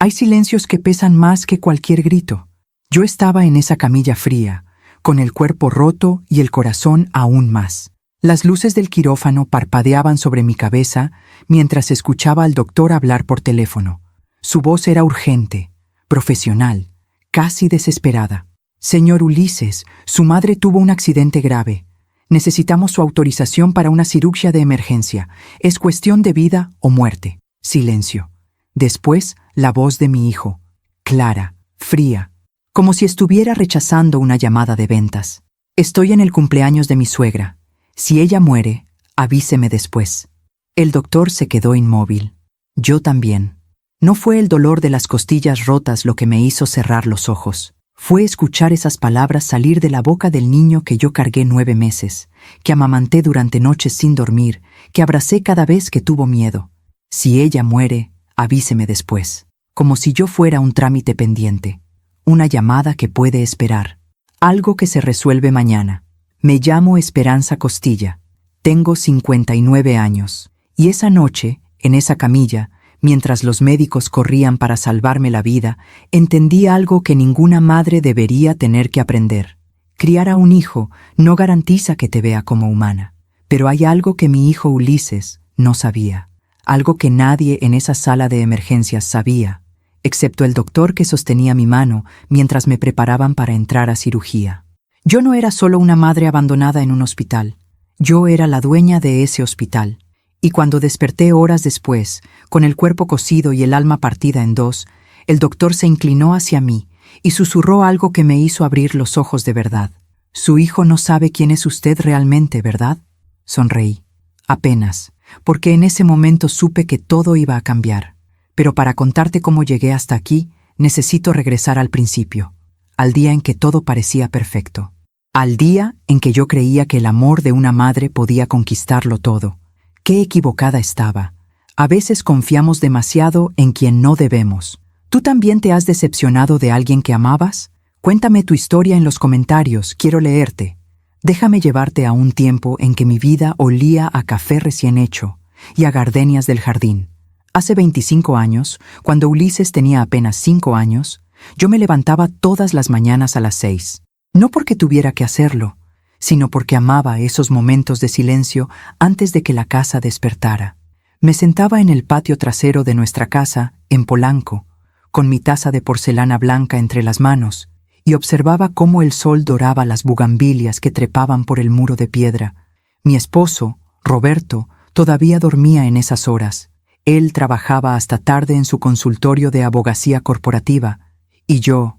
Hay silencios que pesan más que cualquier grito. Yo estaba en esa camilla fría, con el cuerpo roto y el corazón aún más. Las luces del quirófano parpadeaban sobre mi cabeza mientras escuchaba al doctor hablar por teléfono. Su voz era urgente, profesional, casi desesperada. Señor Ulises, su madre tuvo un accidente grave. Necesitamos su autorización para una cirugía de emergencia. Es cuestión de vida o muerte. Silencio. Después, la voz de mi hijo, clara, fría, como si estuviera rechazando una llamada de ventas. Estoy en el cumpleaños de mi suegra. Si ella muere, avíseme después. El doctor se quedó inmóvil. Yo también. No fue el dolor de las costillas rotas lo que me hizo cerrar los ojos. Fue escuchar esas palabras salir de la boca del niño que yo cargué 9 meses, que amamanté durante noches sin dormir, que abracé cada vez que tuvo miedo. Si ella muere, avíseme después. Como si yo fuera un trámite pendiente. Una llamada que puede esperar. Algo que se resuelve mañana. Me llamo Esperanza Costilla. Tengo 59 años. Y esa noche, en esa camilla, mientras los médicos corrían para salvarme la vida, entendí algo que ninguna madre debería tener que aprender. Criar a un hijo no garantiza que te vea como humana. Pero hay algo que mi hijo Ulises no sabía. Algo que nadie en esa sala de emergencias sabía, excepto el doctor que sostenía mi mano mientras me preparaban para entrar a cirugía. Yo no era solo una madre abandonada en un hospital. Yo era la dueña de ese hospital. Y cuando desperté horas después, con el cuerpo cosido y el alma partida en dos, el doctor se inclinó hacia mí y susurró algo que me hizo abrir los ojos de verdad. Su hijo no sabe quién es usted realmente, ¿verdad? Sonreí. Apenas, porque en ese momento supe que todo iba a cambiar. Pero para contarte cómo llegué hasta aquí, necesito regresar al principio, al día en que todo parecía perfecto. Al día en que yo creía que el amor de una madre podía conquistarlo todo. Qué equivocada estaba. A veces confiamos demasiado en quien no debemos. ¿Tú también te has decepcionado de alguien que amabas? Cuéntame tu historia en los comentarios, quiero leerte. Déjame llevarte a un tiempo en que mi vida olía a café recién hecho y a gardenias del jardín. Hace 25 años, cuando Ulises tenía apenas 5 años, yo me levantaba todas las mañanas a las 6. No porque tuviera que hacerlo, sino porque amaba esos momentos de silencio antes de que la casa despertara. Me sentaba en el patio trasero de nuestra casa, en Polanco, con mi taza de porcelana blanca entre las manos, y observaba cómo el sol doraba las bugambilias que trepaban por el muro de piedra. Mi esposo, Roberto, todavía dormía en esas horas. Él trabajaba hasta tarde en su consultorio de abogacía corporativa, y yo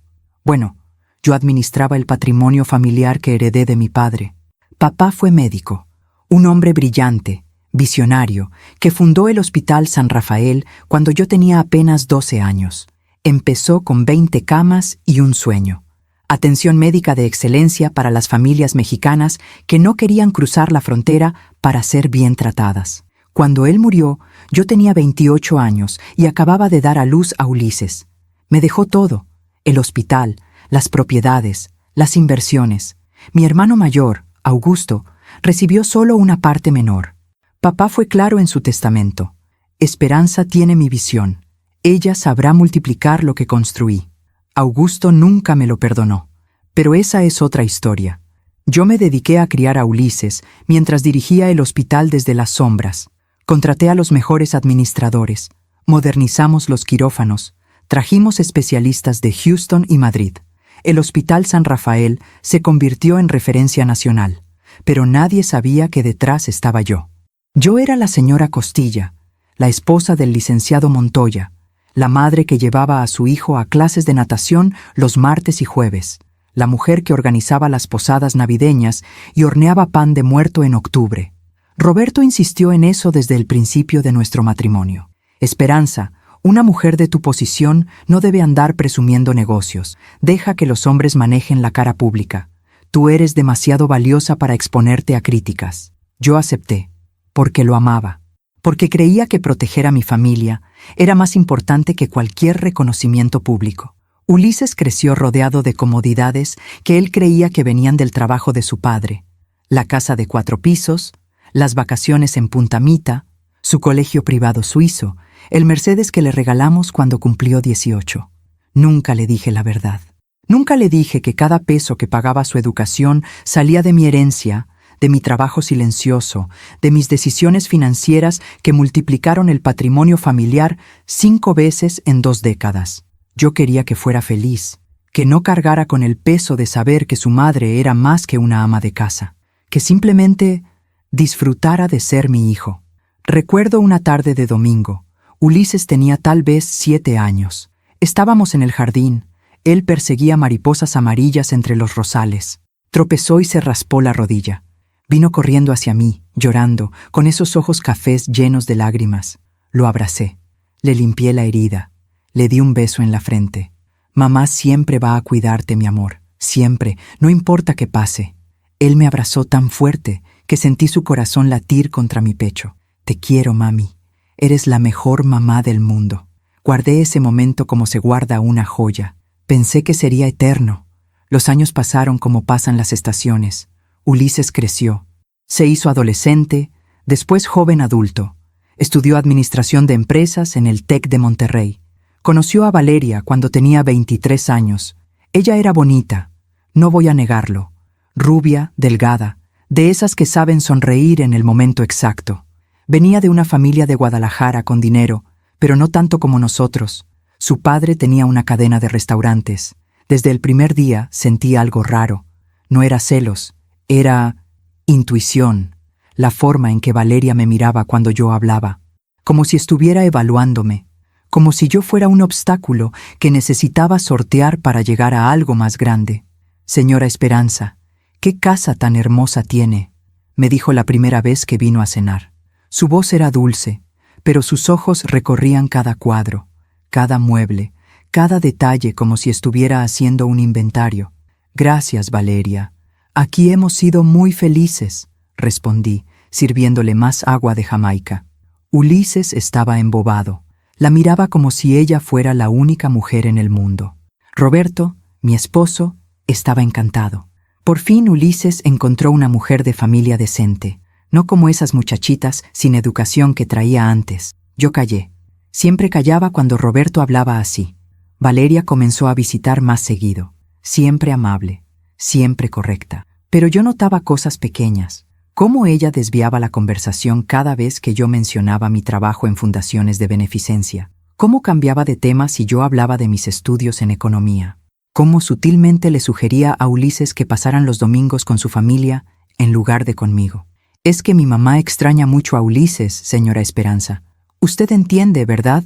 administraba el patrimonio familiar que heredé de mi padre. Papá fue médico, un hombre brillante, visionario, que fundó el Hospital San Rafael cuando yo tenía apenas 12 años. Empezó con 20 camas y un sueño. Atención médica de excelencia para las familias mexicanas que no querían cruzar la frontera para ser bien tratadas. Cuando él murió, yo tenía 28 años y acababa de dar a luz a Ulises. Me dejó todo, el hospital, las propiedades, las inversiones. Mi hermano mayor, Augusto, recibió solo una parte menor. Papá fue claro en su testamento. Esperanza tiene mi visión. Ella sabrá multiplicar lo que construí. Augusto nunca me lo perdonó. Pero esa es otra historia. Yo me dediqué a criar a Ulises mientras dirigía el hospital desde las sombras. Contraté a los mejores administradores. Modernizamos los quirófanos. Trajimos especialistas de Houston y Madrid. El Hospital San Rafael se convirtió en referencia nacional, pero nadie sabía que detrás estaba yo. Yo era la señora Costilla, la esposa del licenciado Montoya, la madre que llevaba a su hijo a clases de natación los martes y jueves, la mujer que organizaba las posadas navideñas y horneaba pan de muerto en octubre. Roberto insistió en eso desde el principio de nuestro matrimonio. Esperanza, una mujer de tu posición no debe andar presumiendo negocios. Deja que los hombres manejen la cara pública. Tú eres demasiado valiosa para exponerte a críticas. Yo acepté, porque lo amaba, porque creía que proteger a mi familia era más importante que cualquier reconocimiento público. Ulises creció rodeado de comodidades que él creía que venían del trabajo de su padre. La casa de 4 pisos, las vacaciones en Punta Mita, su colegio privado suizo, el Mercedes que le regalamos cuando cumplió 18. Nunca le dije la verdad. Nunca le dije que cada peso que pagaba su educación salía de mi herencia, de mi trabajo silencioso, de mis decisiones financieras que multiplicaron el patrimonio familiar 5 veces en 2 décadas. Yo quería que fuera feliz, que no cargara con el peso de saber que su madre era más que una ama de casa, que simplemente disfrutara de ser mi hijo. Recuerdo una tarde de domingo. Ulises tenía tal vez 7 años. Estábamos en el jardín. Él perseguía mariposas amarillas entre los rosales. Tropezó y se raspó la rodilla. Vino corriendo hacia mí, llorando, con esos ojos cafés llenos de lágrimas. Lo abracé. Le limpié la herida. Le di un beso en la frente. Mamá siempre va a cuidarte, mi amor. Siempre, no importa qué pase. Él me abrazó tan fuerte que sentí su corazón latir contra mi pecho. Te quiero, mami. Eres la mejor mamá del mundo. Guardé ese momento como se guarda una joya. Pensé que sería eterno. Los años pasaron como pasan las estaciones. Ulises creció. Se hizo adolescente, después joven adulto. Estudió administración de empresas en el TEC de Monterrey. Conoció a Valeria cuando tenía 23 años. Ella era bonita, no voy a negarlo. Rubia, delgada, de esas que saben sonreír en el momento exacto. Venía de una familia de Guadalajara con dinero, pero no tanto como nosotros. Su padre tenía una cadena de restaurantes. Desde el primer día sentí algo raro. No era celos, era intuición, la forma en que Valeria me miraba cuando yo hablaba, como si estuviera evaluándome, como si yo fuera un obstáculo que necesitaba sortear para llegar a algo más grande. Señora Esperanza, ¿qué casa tan hermosa tiene?, me dijo la primera vez que vino a cenar. Su voz era dulce, pero sus ojos recorrían cada cuadro, cada mueble, cada detalle como si estuviera haciendo un inventario. Gracias, Valeria. Aquí hemos sido muy felices, respondí, sirviéndole más agua de Jamaica. Ulises estaba embobado. La miraba como si ella fuera la única mujer en el mundo. Roberto, mi esposo, estaba encantado. Por fin Ulises encontró una mujer de familia decente, no como esas muchachitas sin educación que traía antes. Yo callé. Siempre callaba cuando Roberto hablaba así. Valeria comenzó a visitar más seguido. Siempre amable, siempre correcta. Pero yo notaba cosas pequeñas. Cómo ella desviaba la conversación cada vez que yo mencionaba mi trabajo en fundaciones de beneficencia. Cómo cambiaba de tema si yo hablaba de mis estudios en economía. Cómo sutilmente le sugería a Ulises que pasaran los domingos con su familia en lugar de conmigo. Es que mi mamá extraña mucho a Ulises, señora Esperanza. Usted entiende, ¿verdad?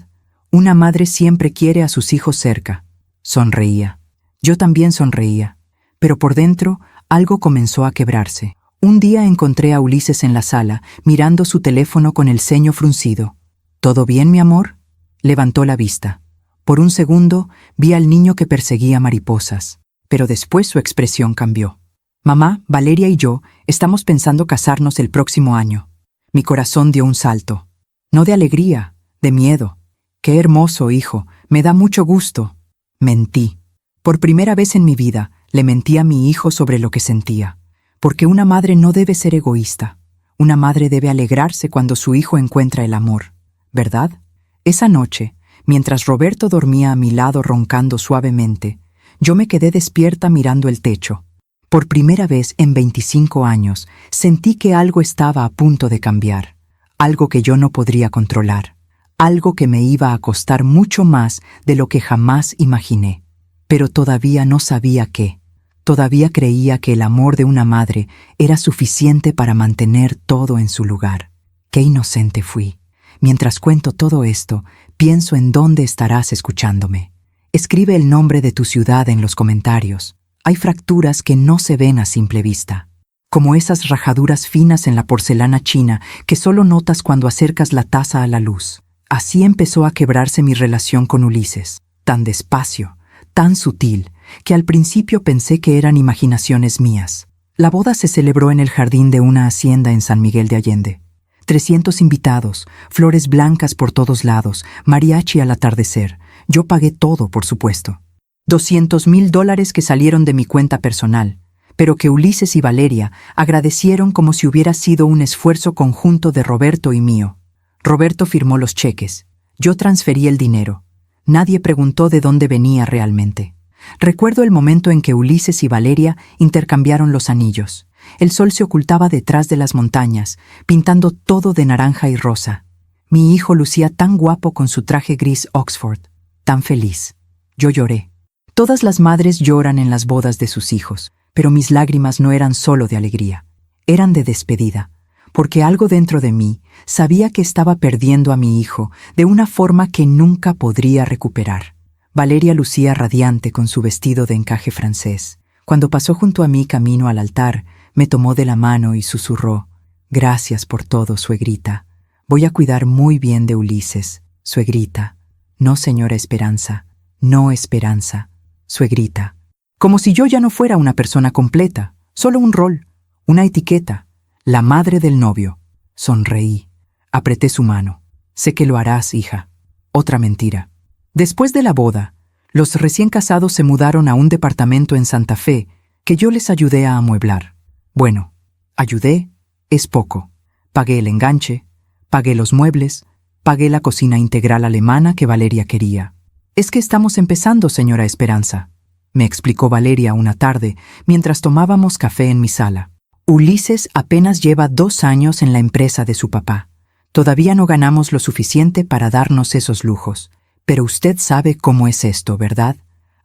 Una madre siempre quiere a sus hijos cerca. Sonreía. Yo también sonreía. Pero por dentro, algo comenzó a quebrarse. Un día encontré a Ulises en la sala, mirando su teléfono con el ceño fruncido. ¿Todo bien, mi amor? Levantó la vista. Por un segundo, vi al niño que perseguía mariposas, pero después su expresión cambió. Mamá, Valeria y yo estamos pensando casarnos el próximo año. Mi corazón dio un salto. No de alegría, de miedo. Qué hermoso, hijo, me da mucho gusto. Mentí. Por primera vez en mi vida, le mentí a mi hijo sobre lo que sentía. Porque una madre no debe ser egoísta. Una madre debe alegrarse cuando su hijo encuentra el amor, ¿verdad? Esa noche, mientras Roberto dormía a mi lado roncando suavemente, yo me quedé despierta mirando el techo. Por primera vez en 25 años, sentí que algo estaba a punto de cambiar. Algo que yo no podría controlar. Algo que me iba a costar mucho más de lo que jamás imaginé. Pero todavía no sabía qué. Todavía creía que el amor de una madre era suficiente para mantener todo en su lugar. Qué inocente fui. Mientras cuento todo esto, pienso en dónde estarás escuchándome. Escribe el nombre de tu ciudad en los comentarios. Hay fracturas que no se ven a simple vista, como esas rajaduras finas en la porcelana china que solo notas cuando acercas la taza a la luz. Así empezó a quebrarse mi relación con Ulises, tan despacio, tan sutil, que al principio pensé que eran imaginaciones mías. La boda se celebró en el jardín de una hacienda en San Miguel de Allende. 300 invitados, flores blancas por todos lados, mariachi al atardecer. Yo pagué todo, por supuesto. $200,000 que salieron de mi cuenta personal, pero que Ulises y Valeria agradecieron como si hubiera sido un esfuerzo conjunto de Roberto y mío. Roberto firmó los cheques. Yo transferí el dinero. Nadie preguntó de dónde venía realmente. Recuerdo el momento en que Ulises y Valeria intercambiaron los anillos. El sol se ocultaba detrás de las montañas, pintando todo de naranja y rosa. Mi hijo lucía tan guapo con su traje gris Oxford, tan feliz. Yo lloré. Todas las madres lloran en las bodas de sus hijos, pero mis lágrimas no eran solo de alegría, eran de despedida, porque algo dentro de mí sabía que estaba perdiendo a mi hijo de una forma que nunca podría recuperar. Valeria lucía radiante con su vestido de encaje francés. Cuando pasó junto a mí camino al altar, me tomó de la mano y susurró: «Gracias por todo, suegrita. Voy a cuidar muy bien de Ulises, suegrita. No, señora Esperanza, no Esperanza, suegrita». Como si yo ya no fuera una persona completa, solo un rol, una etiqueta, la madre del novio. Sonreí, apreté su mano. «Sé que lo harás, hija». Otra mentira. Después de la boda, los recién casados se mudaron a un departamento en Santa Fe que yo les ayudé a amueblar. Bueno, ayudé es poco. Pagué el enganche, pagué los muebles, pagué la cocina integral alemana que Valeria quería. «Es que estamos empezando, señora Esperanza», me explicó Valeria una tarde mientras tomábamos café en mi sala. «Ulises apenas lleva 2 años en la empresa de su papá. Todavía no ganamos lo suficiente para darnos esos lujos. Pero usted sabe cómo es esto, ¿verdad?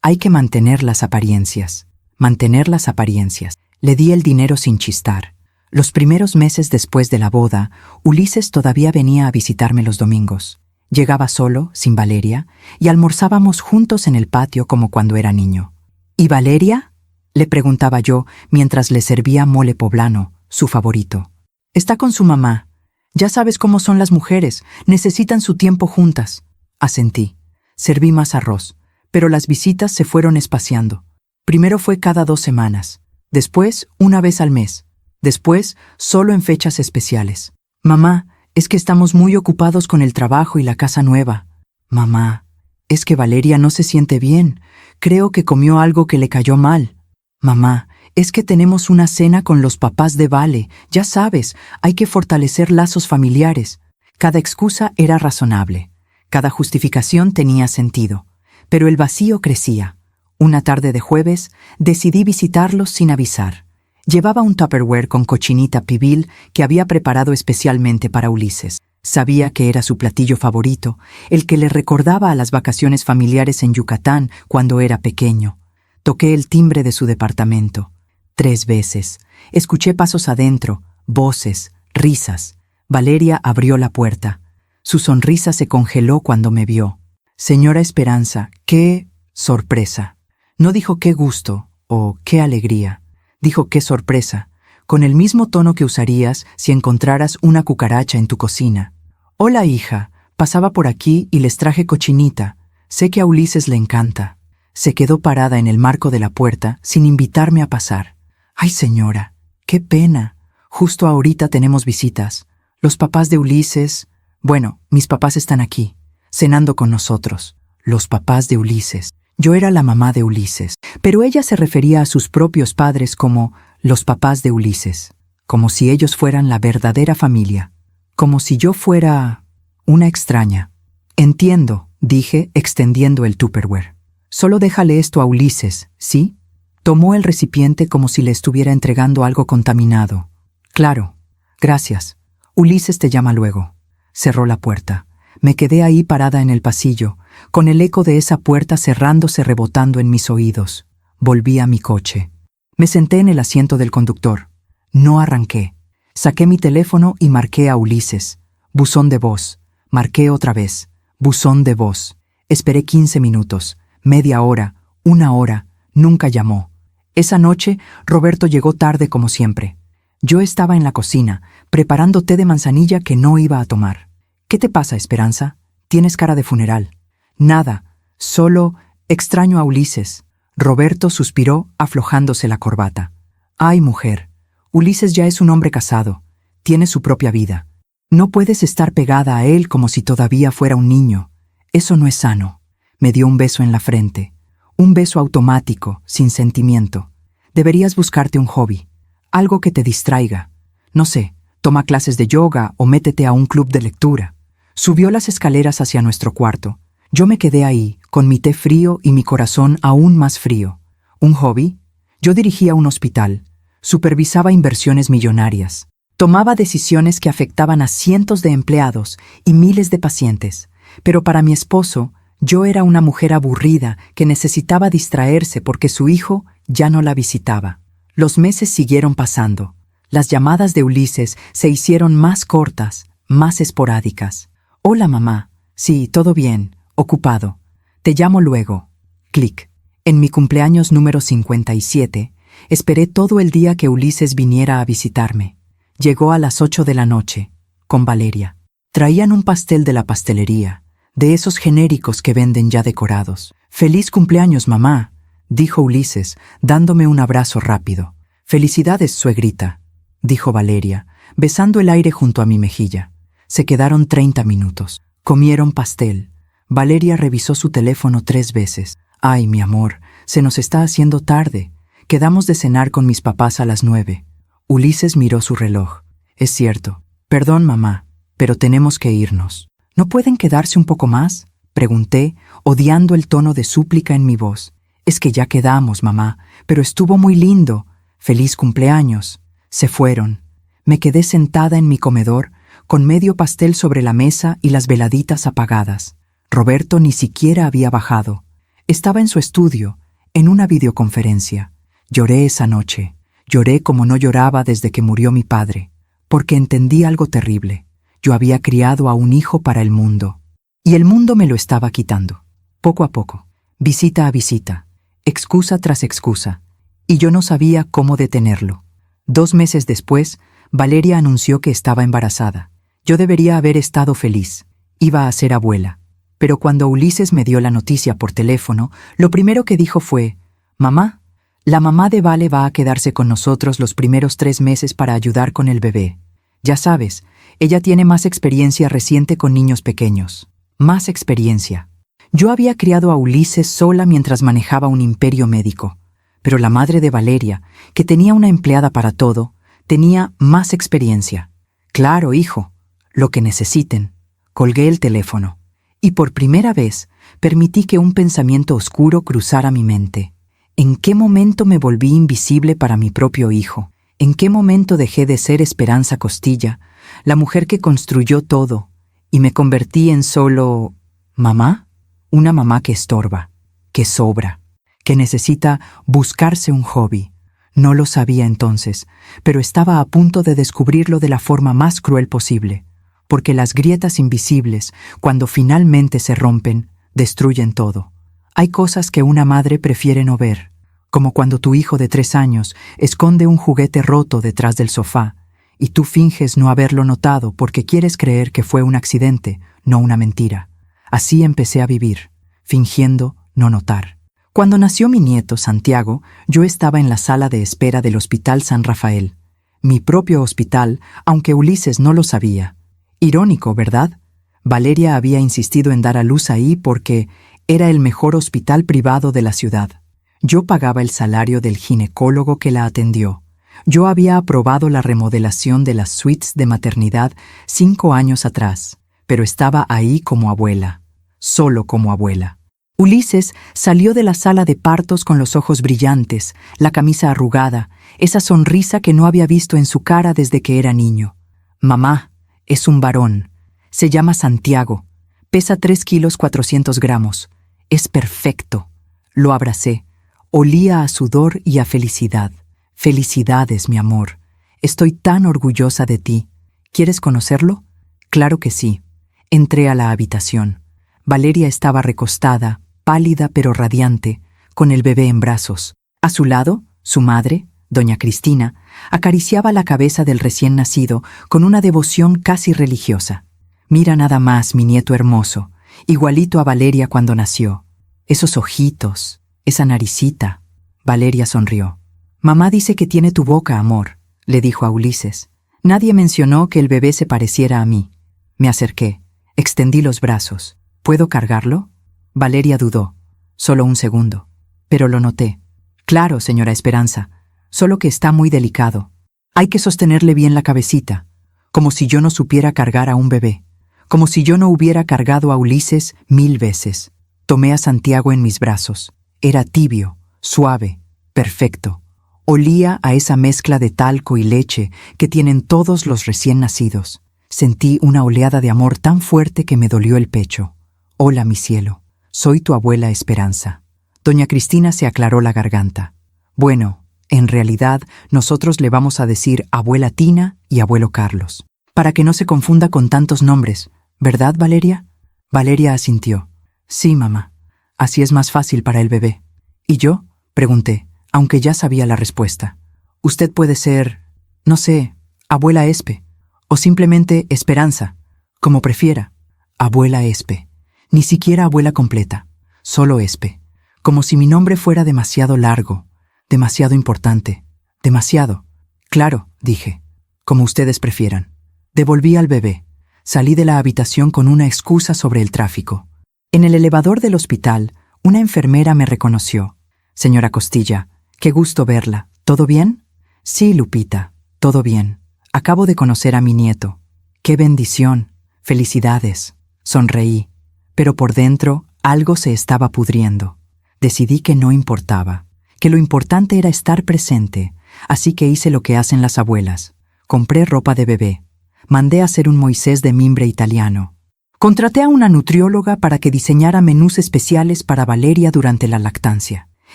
Hay que mantener las apariencias. Mantener las apariencias». Le di el dinero sin chistar. Los primeros meses después de la boda, Ulises todavía venía a visitarme los domingos. Llegaba solo, sin Valeria, y almorzábamos juntos en el patio como cuando era niño. «¿Y Valeria?», le preguntaba yo mientras le servía mole poblano, su favorito. «Está con su mamá. Ya sabes cómo son las mujeres, necesitan su tiempo juntas». Asentí. Serví más arroz, pero las visitas se fueron espaciando. Primero fue cada 2 semanas, después una vez al mes, después solo en fechas especiales. «Mamá, es que estamos muy ocupados con el trabajo y la casa nueva». «Mamá, es que Valeria no se siente bien. Creo que comió algo que le cayó mal». «Mamá, es que tenemos una cena con los papás de Vale. Ya sabes, hay que fortalecer lazos familiares». Cada excusa era razonable. Cada justificación tenía sentido. Pero el vacío crecía. Una tarde de jueves, decidí visitarlos sin avisar. Llevaba un Tupperware con cochinita pibil que había preparado especialmente para Ulises. Sabía que era su platillo favorito, el que le recordaba a las vacaciones familiares en Yucatán cuando era pequeño. Toqué el timbre de su departamento. 3 veces. Escuché pasos adentro, voces, risas. Valeria abrió la puerta. Su sonrisa se congeló cuando me vio. «Señora Esperanza, qué sorpresa». No dijo «qué gusto» o «qué alegría». Dijo «qué sorpresa», con el mismo tono que usarías si encontraras una cucaracha en tu cocina. «Hola, hija. Pasaba por aquí y les traje cochinita. Sé que a Ulises le encanta». Se quedó parada en el marco de la puerta sin invitarme a pasar. «Ay, señora, qué pena. Justo ahorita tenemos visitas. Los papás de Ulises... Bueno, mis papás están aquí, cenando con nosotros». Los papás de Ulises. Yo era la mamá de Ulises, pero ella se refería a sus propios padres como los papás de Ulises, como si ellos fueran la verdadera familia, como si yo fuera una extraña. «Entiendo», dije, extendiendo el Tupperware. «Solo déjale esto a Ulises, ¿sí?» Tomó el recipiente como si le estuviera entregando algo contaminado. «Claro, gracias. Ulises te llama luego». Cerró la puerta. Me quedé ahí parada en el pasillo, con el eco de esa puerta cerrándose rebotando en mis oídos. Volví a mi coche. Me senté en el asiento del conductor. No arranqué. Saqué mi teléfono y marqué a Ulises. Buzón de voz. Marqué otra vez. Buzón de voz. Esperé 15 minutos, media hora, 1 hora. Nunca llamó. Esa noche, Roberto llegó tarde como siempre. Yo estaba en la cocina, preparando té de manzanilla que no iba a tomar. «¿Qué te pasa, Esperanza? Tienes cara de funeral». «Nada, solo extraño a Ulises». Roberto suspiró aflojándose la corbata. «Ay, mujer, Ulises ya es un hombre casado. Tiene su propia vida. No puedes estar pegada a él como si todavía fuera un niño. Eso no es sano». Me dio un beso en la frente. Un beso automático, sin sentimiento. «Deberías buscarte un hobby. Algo que te distraiga. No sé, toma clases de yoga o métete a un club de lectura». Subió las escaleras hacia nuestro cuarto. Yo me quedé ahí, con mi té frío y mi corazón aún más frío. ¿Un hobby? Yo dirigía un hospital. Supervisaba inversiones millonarias. Tomaba decisiones que afectaban a cientos de empleados y miles de pacientes. Pero para mi esposo, yo era una mujer aburrida que necesitaba distraerse porque su hijo ya no la visitaba. Los meses siguieron pasando. Las llamadas de Ulises se hicieron más cortas, más esporádicas. Hola, mamá. Sí, todo bien. Ocupado. Te llamo luego. Clic. En mi cumpleaños número 57, esperé todo el día que Ulises viniera a visitarme. Llegó a las 8 de la noche, con Valeria. Traían un pastel de la pastelería, de esos genéricos que venden ya decorados. «Feliz cumpleaños, mamá», dijo Ulises, dándome un abrazo rápido. «Felicidades, suegrita», dijo Valeria, besando el aire junto a mi mejilla. Se quedaron 30 minutos. Comieron pastel. Valeria revisó su teléfono 3 veces. «Ay, mi amor, se nos está haciendo tarde. Quedamos de cenar con mis papás a las 9». Ulises miró su reloj. «Es cierto. Perdón, mamá, pero tenemos que irnos». «¿No pueden quedarse un poco más?», pregunté, odiando el tono de súplica en mi voz. «Es que ya quedamos, mamá, pero estuvo muy lindo. Feliz cumpleaños». Se fueron. Me quedé sentada en mi comedor, con medio pastel sobre la mesa y las veladitas apagadas. Roberto ni siquiera había bajado. Estaba en su estudio, en una videoconferencia. Lloré esa noche. Lloré como no lloraba desde que murió mi padre, porque entendí algo terrible. Yo había criado a un hijo para el mundo, y el mundo me lo estaba quitando, poco a poco, visita a visita, excusa tras excusa, y yo no sabía cómo detenerlo. 2 meses después, Valeria anunció que estaba embarazada. Yo debería haber estado feliz. Iba a ser abuela. Pero cuando Ulises me dio la noticia por teléfono, lo primero que dijo fue: «Mamá, la mamá de Vale va a quedarse con nosotros los primeros 3 meses para ayudar con el bebé. Ya sabes, ella tiene más experiencia reciente con niños pequeños. Más experiencia». Yo había criado a Ulises sola mientras manejaba un imperio médico, pero la madre de Valeria, que tenía una empleada para todo, tenía más experiencia. «Claro, hijo, lo que necesiten». Colgué el teléfono, y por primera vez permití que un pensamiento oscuro cruzara mi mente. ¿En qué momento me volví invisible para mi propio hijo? ¿En qué momento dejé de ser Esperanza Costilla, la mujer que construyó todo, y me convertí en solo mamá? Una mamá que estorba, que sobra, que necesita buscarse un hobby. No lo sabía entonces, pero estaba a punto de descubrirlo de la forma más cruel posible, porque las grietas invisibles, cuando finalmente se rompen, destruyen todo. Hay cosas que una madre prefiere no ver, como cuando tu hijo de 3 años esconde un juguete roto detrás del sofá, y tú finges no haberlo notado porque quieres creer que fue un accidente, no una mentira. Así empecé a vivir, fingiendo no notar. Cuando nació mi nieto, Santiago, yo estaba en la sala de espera del Hospital San Rafael. Mi propio hospital, aunque Ulises no lo sabía. Irónico, ¿verdad? Valeria había insistido en dar a luz ahí porque era el mejor hospital privado de la ciudad. Yo pagaba el salario del ginecólogo que la atendió. Yo había aprobado la remodelación de las suites de maternidad 5 años atrás, pero estaba ahí como abuela, solo como abuela. Ulises salió de la sala de partos con los ojos brillantes, la camisa arrugada, esa sonrisa que no había visto en su cara desde que era niño. «Mamá, es un varón. Se llama Santiago. Pesa 3 kilos 400 gramos. Es perfecto». Lo abracé. Olía a sudor y a felicidad. «Felicidades, mi amor. Estoy tan orgullosa de ti. ¿Quieres conocerlo?» «Claro que sí». Entré a la habitación. Valeria estaba recostada, pálida pero radiante, con el bebé en brazos. A su lado, su madre, doña Cristina, acariciaba la cabeza del recién nacido con una devoción casi religiosa. «Mira nada más, mi nieto hermoso, igualito a Valeria cuando nació. Esos ojitos, esa naricita». Valeria sonrió. «Mamá dice que tiene tu boca, amor», le dijo a Ulises. Nadie mencionó que el bebé se pareciera a mí. Me acerqué, extendí los brazos. «¿Puedo cargarlo?» Valeria dudó. Solo un segundo. Pero lo noté. «Claro, señora Esperanza, solo que está muy delicado. Hay que sostenerle bien la cabecita, como si yo no supiera cargar a un bebé, como si yo no hubiera cargado a Ulises 1000 veces. Tomé a Santiago en mis brazos. Era tibio, suave, perfecto. Olía a esa mezcla de talco y leche que tienen todos los recién nacidos. Sentí una oleada de amor tan fuerte que me dolió el pecho. Hola, mi cielo. Soy tu abuela Esperanza. Doña Cristina se aclaró la garganta. Bueno, en realidad nosotros le vamos a decir abuela Tina y abuelo Carlos, para que no se confunda con tantos nombres, ¿verdad, Valeria? Valeria asintió. Sí, mamá. Así es más fácil para el bebé. ¿Y yo? Pregunté, aunque ya sabía la respuesta. Usted puede ser, no sé, abuela Espe, o simplemente Esperanza, como prefiera. Abuela Espe. Ni siquiera abuela completa, solo Espe. Como si mi nombre fuera demasiado largo, demasiado importante, demasiado. Claro, dije, como ustedes prefieran. Devolví al bebé. Salí de la habitación con una excusa sobre el tráfico. En el elevador del hospital, una enfermera me reconoció. Señora Costilla, qué gusto verla. ¿Todo bien? Sí, Lupita, todo bien. Acabo de conocer a mi nieto. ¡Qué bendición! Felicidades. Sonreí. Pero por dentro, algo se estaba pudriendo. Decidí que no importaba, que lo importante era estar presente, así que hice lo que hacen las abuelas. Compré ropa de bebé. Mandé a hacer un Moisés de mimbre italiano. Contraté a una nutrióloga para que diseñara menús especiales para Valeria durante la lactancia.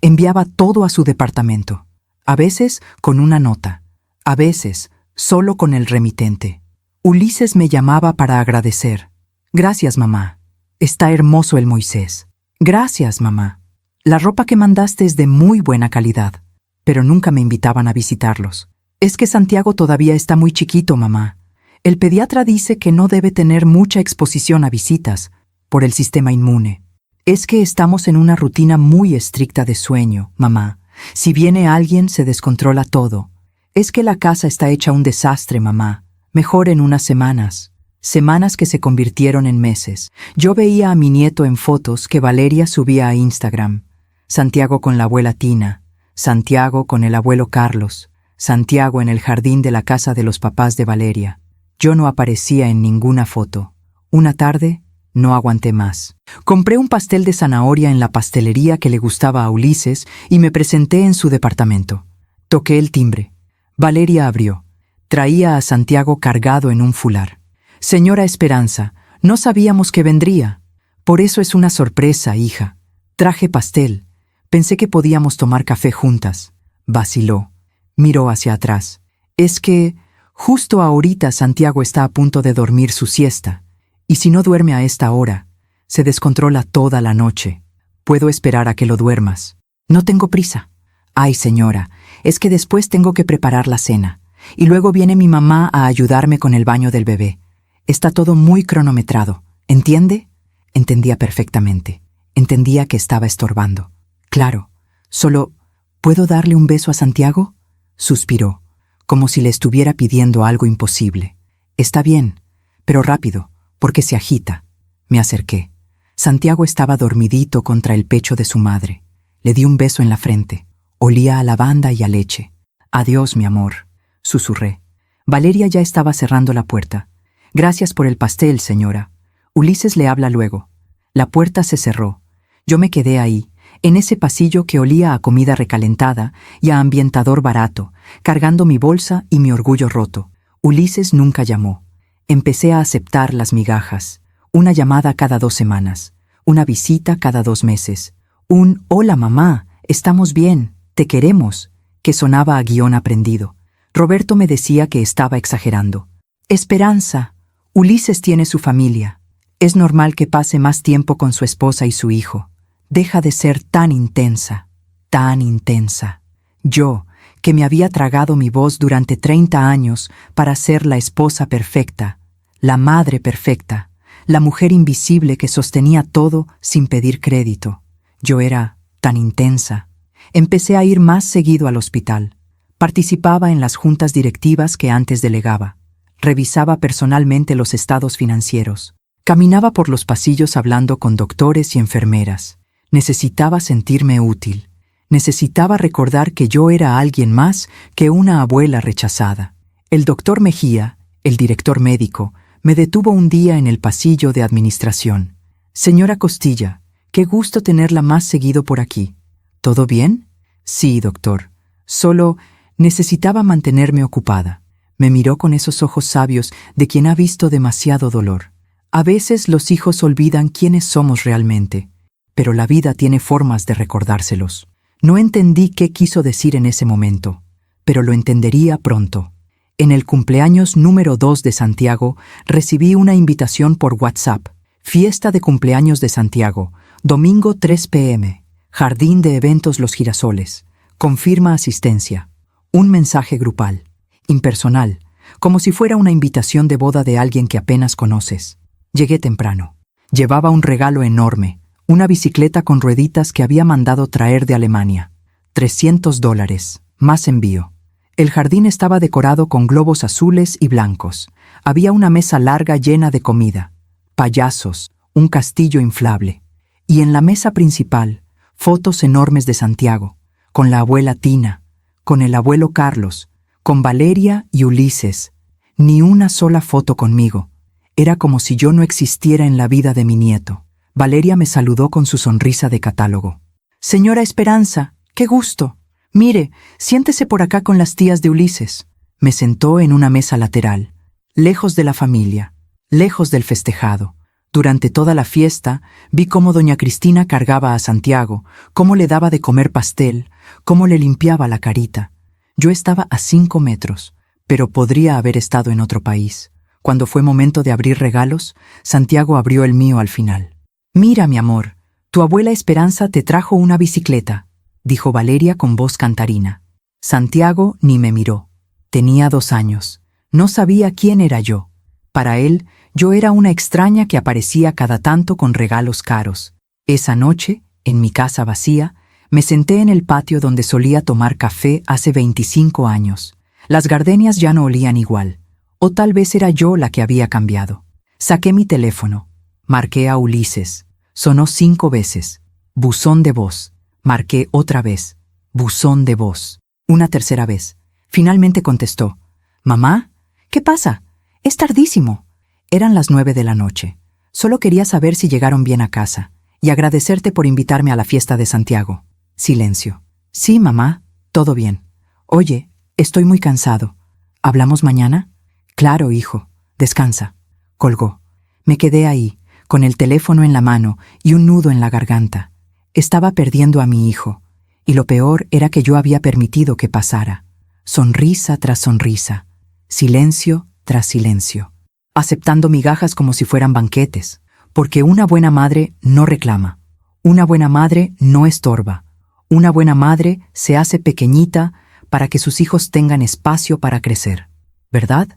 Enviaba todo a su departamento. A veces con una nota. A veces solo con el remitente. Ulises me llamaba para agradecer. Gracias, mamá. Está hermoso el Moisés. Gracias, mamá. La ropa que mandaste es de muy buena calidad. Pero nunca me invitaban a visitarlos. Es que Santiago todavía está muy chiquito, mamá. El pediatra dice que no debe tener mucha exposición a visitas por el sistema inmune. Es que estamos en una rutina muy estricta de sueño, mamá. Si viene alguien, se descontrola todo. Es que la casa está hecha un desastre, mamá. Mejor en unas semanas. Semanas que se convirtieron en meses. Yo veía a mi nieto en fotos que Valeria subía a Instagram. Santiago con la abuela Tina. Santiago con el abuelo Carlos. Santiago en el jardín de la casa de los papás de Valeria. Yo no aparecía en ninguna foto. Una tarde, no aguanté más. Compré un pastel de zanahoria en la pastelería que le gustaba a Ulises y me presenté en su departamento. Toqué el timbre. Valeria abrió. Traía a Santiago cargado en un fular. Señora Esperanza, no sabíamos que vendría. Por eso es una sorpresa, hija. Traje pastel. Pensé que podíamos tomar café juntas. Vaciló. Miró hacia atrás. Es que justo ahorita Santiago está a punto de dormir su siesta. Y si no duerme a esta hora, se descontrola toda la noche. Puedo esperar a que lo duermas. No tengo prisa. Ay, señora, es que después tengo que preparar la cena. Y luego viene mi mamá a ayudarme con el baño del bebé. Está todo muy cronometrado. ¿Entiende? Entendía perfectamente. Entendía que estaba estorbando. Claro. Solo, ¿puedo darle un beso a Santiago? Suspiró, como si le estuviera pidiendo algo imposible. Está bien, pero rápido, porque se agita. Me acerqué. Santiago estaba dormidito contra el pecho de su madre. Le di un beso en la frente. Olía a lavanda y a leche. Adiós, mi amor, susurré. Valeria ya estaba cerrando la puerta. Gracias por el pastel, señora. Ulises le habla luego. La puerta se cerró. Yo me quedé ahí, en ese pasillo que olía a comida recalentada y a ambientador barato, cargando mi bolsa y mi orgullo roto. Ulises nunca llamó. Empecé a aceptar las migajas. Una llamada cada 2 semanas. Una visita cada 2 meses. Un «Hola, mamá, estamos bien, te queremos», que sonaba a guión aprendido. Roberto me decía que estaba exagerando. Esperanza, Ulises tiene su familia. Es normal que pase más tiempo con su esposa y su hijo. Deja de ser tan intensa, tan intensa. Yo, que me había tragado mi voz durante 30 años para ser la esposa perfecta, la madre perfecta, la mujer invisible que sostenía todo sin pedir crédito. Yo era tan intensa. Empecé a ir más seguido al hospital. Participaba en las juntas directivas que antes delegaba. Revisaba personalmente los estados financieros. Caminaba por los pasillos hablando con doctores y enfermeras. Necesitaba sentirme útil. Necesitaba recordar que yo era alguien más que una abuela rechazada. El doctor Mejía, el director médico, Me detuvo un día en el pasillo de administración. Señora Costilla, qué gusto tenerla más seguido por aquí. ¿Todo bien? Sí, doctor. Solo necesitaba mantenerme ocupada. Me miró con esos ojos sabios de quien ha visto demasiado dolor. A veces los hijos olvidan quiénes somos realmente, pero la vida tiene formas de recordárselos. No entendí qué quiso decir en ese momento, pero lo entendería pronto. En el cumpleaños número 2 de Santiago, recibí una invitación por WhatsApp. Fiesta de cumpleaños de Santiago, domingo 3 p.m. Jardín de Eventos Los Girasoles. Confirma asistencia. Un mensaje grupal, impersonal, como si fuera una invitación de boda de alguien que apenas conoces. Llegué temprano. Llevaba un regalo enorme, una bicicleta con rueditas que había mandado traer de Alemania. $300, más envío. El jardín estaba decorado con globos azules y blancos. Había una mesa larga llena de comida, payasos, un castillo inflable. Y en la mesa principal, fotos enormes de Santiago, con la abuela Tina, con el abuelo Carlos, con Valeria y Ulises. Ni una sola foto conmigo. Era como si yo no existiera en la vida de mi nieto. Valeria me saludó con su sonrisa de catálogo. Señora Esperanza, qué gusto. Mire, siéntese por acá con las tías de Ulises. Me sentó en una mesa lateral, lejos de la familia, lejos del festejado. Durante toda la fiesta, vi cómo doña Cristina cargaba a Santiago, cómo le daba de comer pastel, cómo le limpiaba la carita. Yo estaba a 5 metros, pero podría haber estado en otro país. Cuando fue momento de abrir regalos, Santiago abrió el mío al final. Mira, mi amor, tu abuela Esperanza te trajo una bicicleta, dijo Valeria con voz cantarina. Santiago ni me miró. Tenía 2 años. No sabía quién era yo. Para él, yo era una extraña que aparecía cada tanto con regalos caros. Esa noche, en mi casa vacía, me senté en el patio donde solía tomar café hace 25 años. Las gardenias ya no olían igual. O tal vez era yo la que había cambiado. Saqué mi teléfono. Marqué a Ulises. Sonó 5 veces. Buzón de voz. Marqué otra vez. Buzón de voz. Una tercera vez. Finalmente contestó. «Mamá, ¿qué pasa? Es tardísimo». Eran las 9 de la noche. Solo quería saber si llegaron bien a casa y agradecerte por invitarme a la fiesta de Santiago. Silencio. «Sí, mamá, todo bien. Oye, estoy muy cansado. ¿Hablamos mañana?» «Claro, hijo. Descansa». Colgó. Me quedé ahí, con el teléfono en la mano y un nudo en la garganta. Estaba perdiendo a mi hijo, y lo peor era que yo había permitido que pasara. Sonrisa tras sonrisa, silencio tras silencio, aceptando migajas como si fueran banquetes, porque una buena madre no reclama, una buena madre no estorba, una buena madre se hace pequeñita para que sus hijos tengan espacio para crecer, ¿verdad?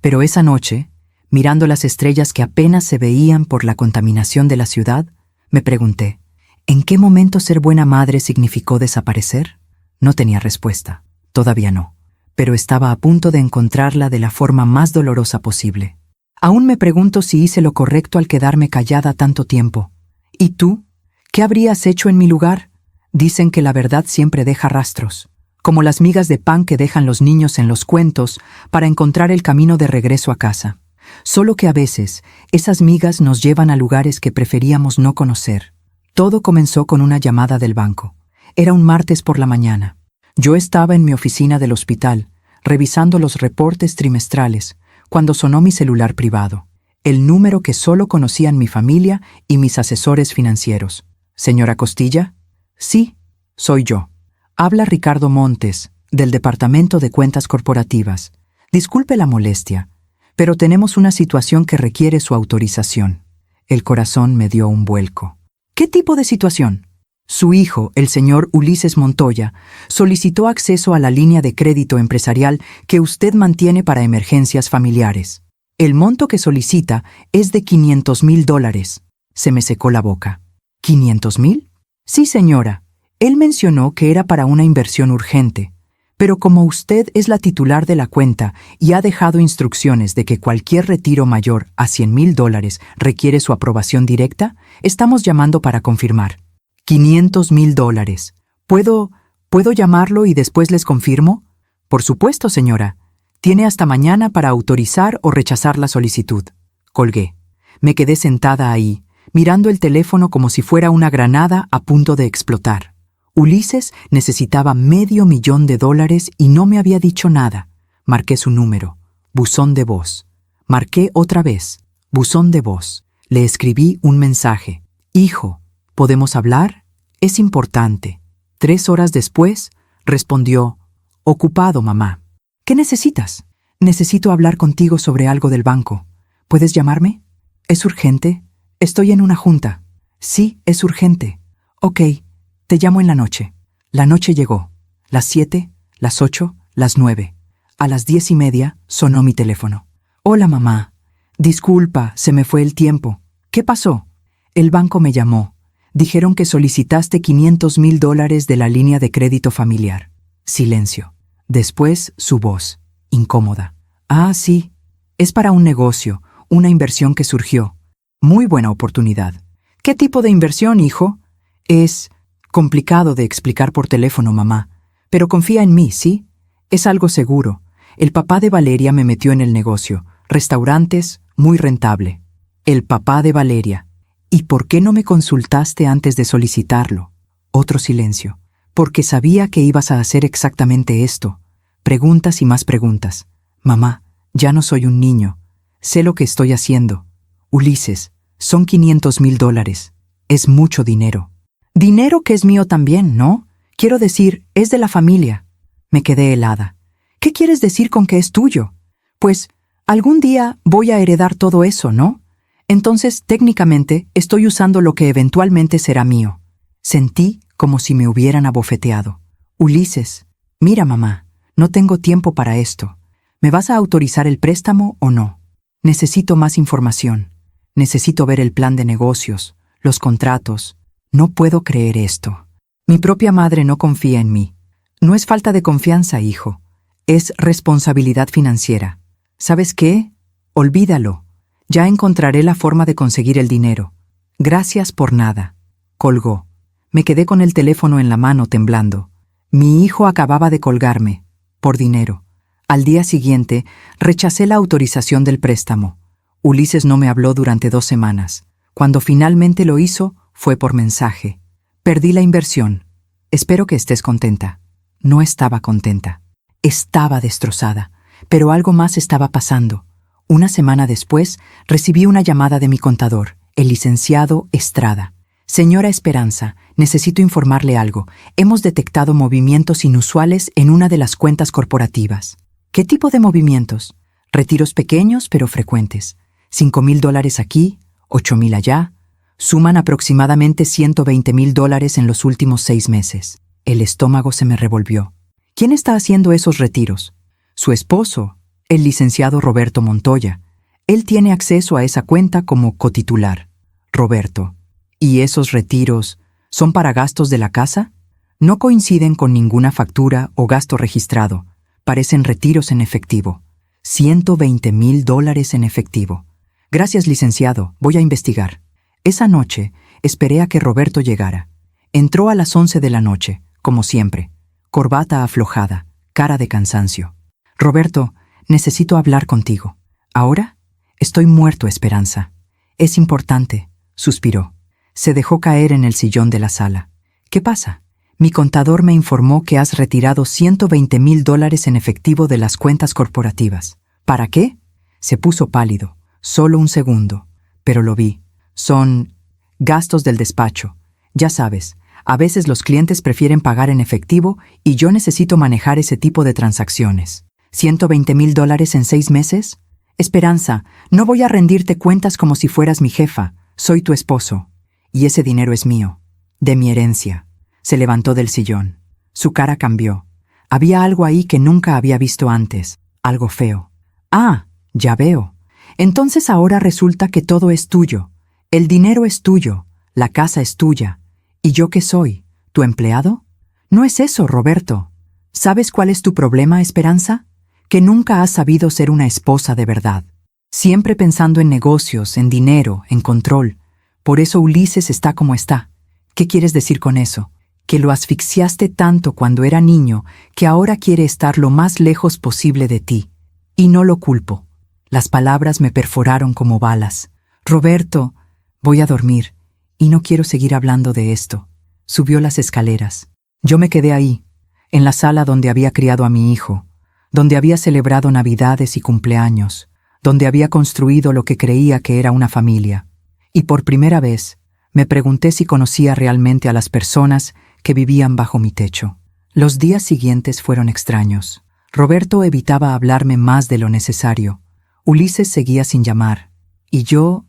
Pero esa noche, mirando las estrellas que apenas se veían por la contaminación de la ciudad, me pregunté, ¿en qué momento ser buena madre significó desaparecer? No tenía respuesta, todavía no, pero estaba a punto de encontrarla de la forma más dolorosa posible. Aún me pregunto si hice lo correcto al quedarme callada tanto tiempo. ¿Y tú? ¿Qué habrías hecho en mi lugar? Dicen que la verdad siempre deja rastros, como las migas de pan que dejan los niños en los cuentos para encontrar el camino de regreso a casa. Solo que a veces esas migas nos llevan a lugares que preferíamos no conocer. Todo comenzó con una llamada del banco. Era un martes por la mañana. Yo estaba en mi oficina del hospital, revisando los reportes trimestrales, cuando sonó mi celular privado, el número que solo conocían mi familia y mis asesores financieros. «¿Señora Costilla?» «Sí, soy yo. Habla Ricardo Montes, del Departamento de Cuentas Corporativas. Disculpe la molestia, pero tenemos una situación que requiere su autorización». El corazón me dio un vuelco. «¿Qué tipo de situación?» Su hijo, el señor Ulises Montoya, solicitó acceso a la línea de crédito empresarial que usted mantiene para emergencias familiares. El monto que solicita es de $500,000. Se me secó la boca. ¿500,000? Sí, señora. Él mencionó que era para una inversión urgente, pero como usted es la titular de la cuenta y ha dejado instrucciones de que cualquier retiro mayor a $100,000 requiere su aprobación directa, estamos llamando para confirmar. $500,000. ¿Puedo llamarlo y después les confirmo? Por supuesto, señora. Tiene hasta mañana para autorizar o rechazar la solicitud. Colgué. Me quedé sentada ahí, mirando el teléfono como si fuera una granada a punto de explotar. Ulises necesitaba $500,000 y no me había dicho nada. Marqué su número. Buzón de voz. Marqué otra vez. Buzón de voz. Le escribí un mensaje. Hijo, ¿podemos hablar? Es importante. 3 horas después, respondió, ocupado, mamá. ¿Qué necesitas? Necesito hablar contigo sobre algo del banco. ¿Puedes llamarme? ¿Es urgente? Estoy en una junta. Sí, es urgente. Ok, te llamo en la noche. La noche llegó. Las 7, las 8, las 9. A las 10:30 sonó mi teléfono. Hola, mamá. Disculpa, se me fue el tiempo. ¿Qué pasó? El banco me llamó. Dijeron que solicitaste $500,000 de la línea de crédito familiar. Silencio. Después, su voz, incómoda. Ah, sí. Es para un negocio, una inversión que surgió. Muy buena oportunidad. ¿Qué tipo de inversión, hijo? Es complicado de explicar por teléfono, mamá. Pero confía en mí, ¿sí? Es algo seguro. El papá de Valeria me metió en el negocio. Restaurantes, muy rentable. El papá de Valeria. ¿Y por qué no me consultaste antes de solicitarlo? Otro silencio. Porque sabía que ibas a hacer exactamente esto. Preguntas y más preguntas. Mamá, ya no soy un niño. Sé lo que estoy haciendo. Ulises, son $500,000. Es mucho dinero. Dinero que es mío también, ¿no? Quiero decir, es de la familia. Me quedé helada. ¿Qué quieres decir con que es tuyo? Pues, algún día voy a heredar todo eso, ¿no? Entonces, técnicamente, estoy usando lo que eventualmente será mío. Sentí como si me hubieran abofeteado. Ulises, mira, mamá, no tengo tiempo para esto. ¿Me vas a autorizar el préstamo o no? Necesito más información. Necesito ver el plan de negocios, los contratos. No puedo creer esto. Mi propia madre no confía en mí. No es falta de confianza, hijo. Es responsabilidad financiera. ¿Sabes qué? Olvídalo. Ya encontraré la forma de conseguir el dinero. Gracias por nada. Colgó. Me quedé con el teléfono en la mano temblando. Mi hijo acababa de colgarme. Por dinero. Al día siguiente, rechacé la autorización del préstamo. Ulises no me habló durante 2 semanas. Cuando finalmente lo hizo, fue por mensaje. Perdí la inversión. Espero que estés contenta. No estaba contenta. Estaba destrozada. Pero algo más estaba pasando. Una semana después, recibí una llamada de mi contador, el licenciado Estrada. Señora Esperanza, necesito informarle algo. Hemos detectado movimientos inusuales en una de las cuentas corporativas. ¿Qué tipo de movimientos? Retiros pequeños pero frecuentes. $5,000 aquí, $8,000 allá. Suman aproximadamente $120,000 en los últimos 6 meses. El estómago se me revolvió. ¿Quién está haciendo esos retiros? Su esposo, el licenciado Roberto Montoya. Él tiene acceso a esa cuenta como cotitular. Roberto. ¿Y esos retiros son para gastos de la casa? No coinciden con ninguna factura o gasto registrado. Parecen retiros en efectivo. $120,000 en efectivo. Gracias, licenciado. Voy a investigar. Esa noche esperé a que Roberto llegara. Entró a las 11 de la noche, como siempre. Corbata aflojada, cara de cansancio. Roberto, necesito hablar contigo. ¿Ahora? Estoy muerto, Esperanza. Es importante, suspiró. Se dejó caer en el sillón de la sala. ¿Qué pasa? Mi contador me informó que has retirado $120,000 en efectivo de las cuentas corporativas. ¿Para qué? Se puso pálido. Solo un segundo. Pero lo vi. Son gastos del despacho. Ya sabes, a veces los clientes prefieren pagar en efectivo y yo necesito manejar ese tipo de transacciones. ¿$120,000 en 6 meses? Esperanza, no voy a rendirte cuentas como si fueras mi jefa. Soy tu esposo. Y ese dinero es mío. De mi herencia. Se levantó del sillón. Su cara cambió. Había algo ahí que nunca había visto antes. Algo feo. Ah, ya veo. Entonces ahora resulta que todo es tuyo. El dinero es tuyo. La casa es tuya. ¿Y yo qué soy? ¿Tu empleado? No es eso, Roberto. ¿Sabes cuál es tu problema, Esperanza? Que nunca has sabido ser una esposa de verdad. Siempre pensando en negocios, en dinero, en control. Por eso Ulises está como está. ¿Qué quieres decir con eso? Que lo asfixiaste tanto cuando era niño que ahora quiere estar lo más lejos posible de ti. Y no lo culpo. Las palabras me perforaron como balas. Roberto, voy a dormir, y no quiero seguir hablando de esto. Subió las escaleras. Yo me quedé ahí, en la sala donde había criado a mi hijo, donde había celebrado Navidades y cumpleaños, donde había construido lo que creía que era una familia. Y por primera vez, me pregunté si conocía realmente a las personas que vivían bajo mi techo. Los días siguientes fueron extraños. Roberto evitaba hablarme más de lo necesario. Ulises seguía sin llamar. Y yo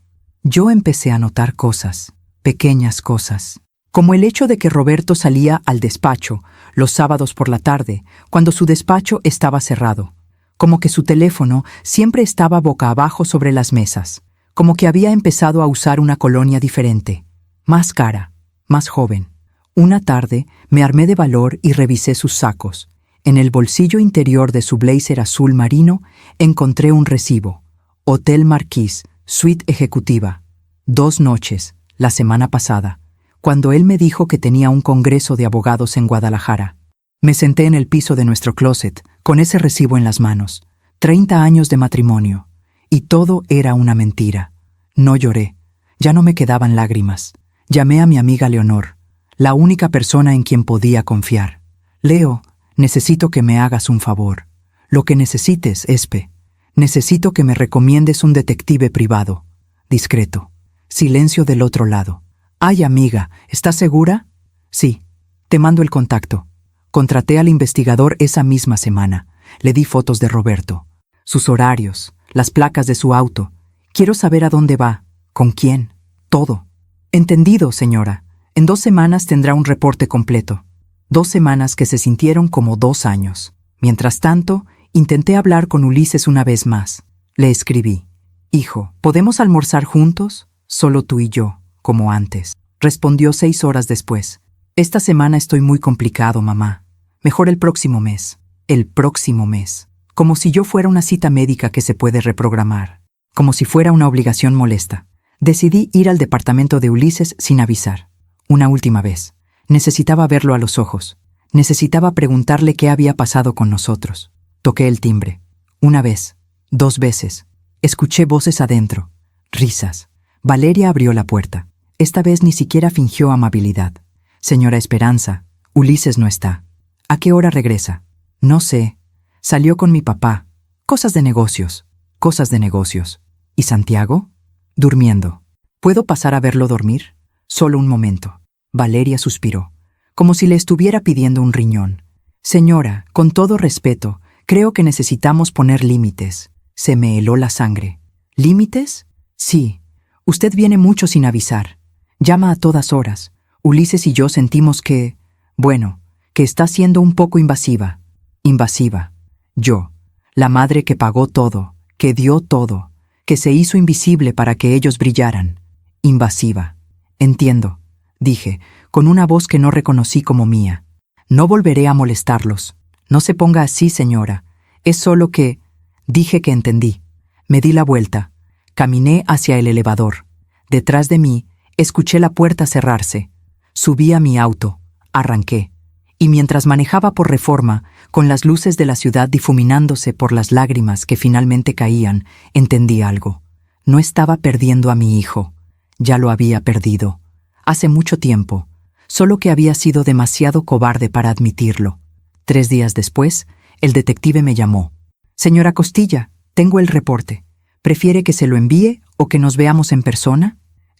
empecé a notar cosas, pequeñas cosas. Como el hecho de que Roberto salía al despacho los sábados por la tarde, cuando su despacho estaba cerrado. Como que su teléfono siempre estaba boca abajo sobre las mesas. Como que había empezado a usar una colonia diferente. Más cara, más joven. Una tarde me armé de valor y revisé sus sacos. En el bolsillo interior de su blazer azul marino encontré un recibo. Hotel Marquis, suite ejecutiva. 2 noches, la semana pasada, cuando él me dijo que tenía un congreso de abogados en Guadalajara. Me senté en el piso de nuestro closet, con ese recibo en las manos. 30 años de matrimonio. Y todo era una mentira. No lloré. Ya no me quedaban lágrimas. Llamé a mi amiga Leonor, la única persona en quien podía confiar. Leo, necesito que me hagas un favor. Lo que necesites, Espe. Necesito que me recomiendes un detective privado. Discreto. Silencio del otro lado. Ay, amiga, ¿estás segura? Sí. Te mando el contacto. Contraté al investigador esa misma semana. Le di fotos de Roberto. Sus horarios, las placas de su auto. Quiero saber a dónde va, con quién, todo. Entendido, señora. En 2 semanas tendrá un reporte completo. 2 semanas que se sintieron como 2 años. Mientras tanto, intenté hablar con Ulises una vez más. Le escribí. Hijo, ¿podemos almorzar juntos? Solo tú y yo, como antes. Respondió 6 horas después. Esta semana estoy muy complicado, mamá. Mejor el próximo mes. El próximo mes. Como si yo fuera una cita médica que se puede reprogramar. Como si fuera una obligación molesta. Decidí ir al departamento de Ulises sin avisar. Una última vez. Necesitaba verlo a los ojos. Necesitaba preguntarle qué había pasado con nosotros. Toqué el timbre. 1 vez. 2 veces. Escuché voces adentro. Risas. Valeria abrió la puerta. Esta vez ni siquiera fingió amabilidad. Señora Esperanza, Ulises no está. ¿A qué hora regresa? No sé. Salió con mi papá. Cosas de negocios. Cosas de negocios. ¿Y Santiago? Durmiendo. ¿Puedo pasar a verlo dormir? Solo un momento. Valeria suspiró, como si le estuviera pidiendo un riñón. Señora, con todo respeto, creo que necesitamos poner límites. Se me heló la sangre. ¿Límites? Sí. Usted viene mucho sin avisar. Llama a todas horas. Ulises y yo sentimos que está siendo un poco invasiva. Invasiva. Yo, la madre que pagó todo, que dio todo, que se hizo invisible para que ellos brillaran. Invasiva. Entiendo, dije, con una voz que no reconocí como mía. No volveré a molestarlos. No se ponga así, señora. Es solo que... Dije que entendí. Me di la vuelta. Caminé hacia el elevador. Detrás de mí, escuché la puerta cerrarse. Subí a mi auto. Arranqué. Y mientras manejaba por Reforma, con las luces de la ciudad difuminándose por las lágrimas que finalmente caían, entendí algo. No estaba perdiendo a mi hijo. Ya lo había perdido. Hace mucho tiempo. Solo que había sido demasiado cobarde para admitirlo. 3 días después, el detective me llamó. Señora Costilla, tengo el reporte. ¿Prefiere que se lo envíe o que nos veamos en persona?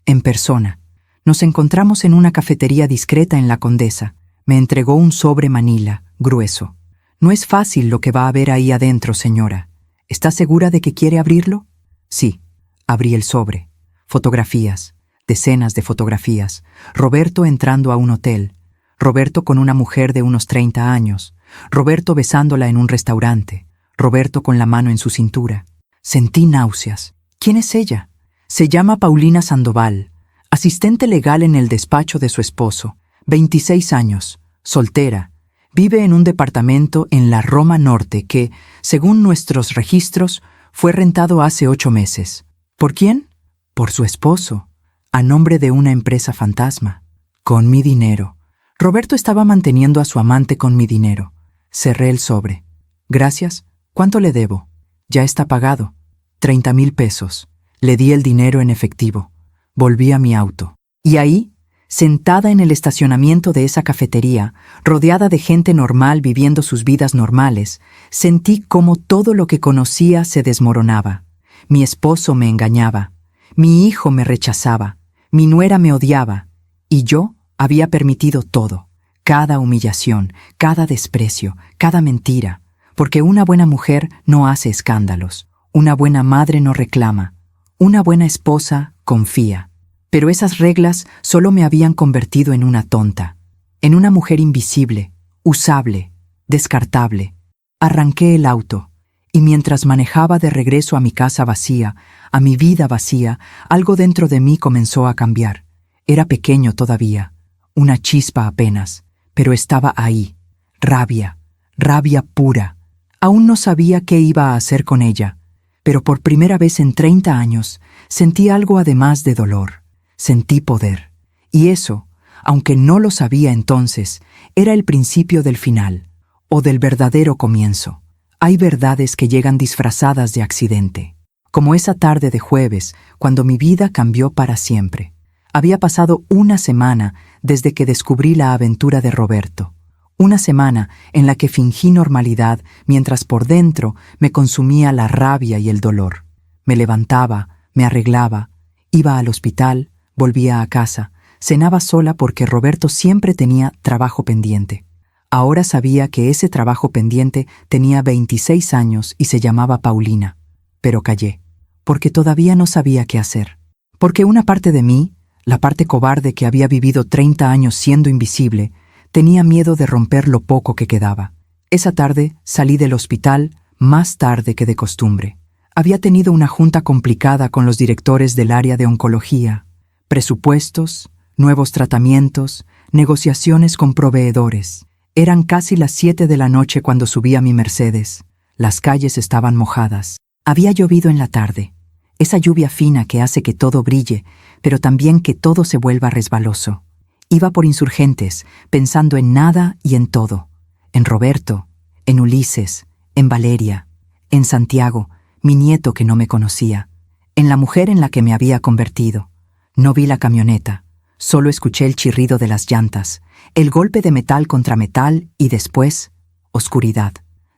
En persona. Nos encontramos en una cafetería discreta en La Condesa. Me entregó un sobre manila, grueso. No es fácil lo que va a haber ahí adentro, señora. ¿Está segura de que quiere abrirlo? Sí. Abrí el sobre. Fotografías. Decenas de fotografías. Roberto entrando a un hotel. Roberto con una mujer de unos 30 años. Roberto besándola en un restaurante. Roberto con la mano en su cintura. Sentí náuseas. ¿Quién es ella? Se llama Paulina Sandoval, asistente legal en el despacho de su esposo. 26 años, soltera. Vive en un departamento en la Roma Norte que, según nuestros registros, fue rentado hace 8 meses. ¿Por quién? Por su esposo, a nombre de una empresa fantasma. Con mi dinero. Roberto estaba manteniendo a su amante con mi dinero. Cerré el sobre. Gracias. ¿Cuánto le debo? Ya está pagado. 30,000 pesos. Le di el dinero en efectivo. Volví a mi auto. Y ahí, sentada en el estacionamiento de esa cafetería, rodeada de gente normal viviendo sus vidas normales, sentí cómo todo lo que conocía se desmoronaba. Mi esposo me engañaba. Mi hijo me rechazaba. Mi nuera me odiaba. Y yo había permitido todo. Cada humillación, cada desprecio, cada mentira. Porque una buena mujer no hace escándalos. Una buena madre no reclama. Una buena esposa confía. Pero esas reglas solo me habían convertido en una tonta, en una mujer invisible, usable, descartable. Arranqué el auto, y mientras manejaba de regreso a mi casa vacía, a mi vida vacía, algo dentro de mí comenzó a cambiar. Era pequeño todavía, una chispa apenas, pero estaba ahí. Rabia, rabia pura. Aún no sabía qué iba a hacer con ella, pero por primera vez en 30 años sentí algo además de dolor. Sentí poder. Y eso, aunque no lo sabía entonces, era el principio del final, o del verdadero comienzo. Hay verdades que llegan disfrazadas de accidente. Como esa tarde de jueves, cuando mi vida cambió para siempre. Había pasado una semana desde que descubrí la aventura de Roberto. Una semana en la que fingí normalidad mientras por dentro me consumía la rabia y el dolor. Me levantaba, me arreglaba, iba al hospital, volvía a casa, cenaba sola porque Roberto siempre tenía trabajo pendiente. Ahora sabía que ese trabajo pendiente tenía 26 años y se llamaba Paulina. Pero callé, porque todavía no sabía qué hacer. Porque una parte de mí, la parte cobarde que había vivido 30 años siendo invisible, tenía miedo de romper lo poco que quedaba. Esa tarde salí del hospital más tarde que de costumbre. Había tenido una junta complicada con los directores del área de oncología. Presupuestos, nuevos tratamientos, negociaciones con proveedores. Eran casi las 7 de la noche cuando subí a mi Mercedes. Las calles estaban mojadas. Había llovido en la tarde. Esa lluvia fina que hace que todo brille, pero también que todo se vuelva resbaloso. Iba por Insurgentes, pensando en nada y en todo. En Roberto, en Ulises, en Valeria, en Santiago, mi nieto que no me conocía, en la mujer en la que me había convertido. No vi la camioneta, solo escuché el chirrido de las llantas, el golpe de metal contra metal y después, oscuridad.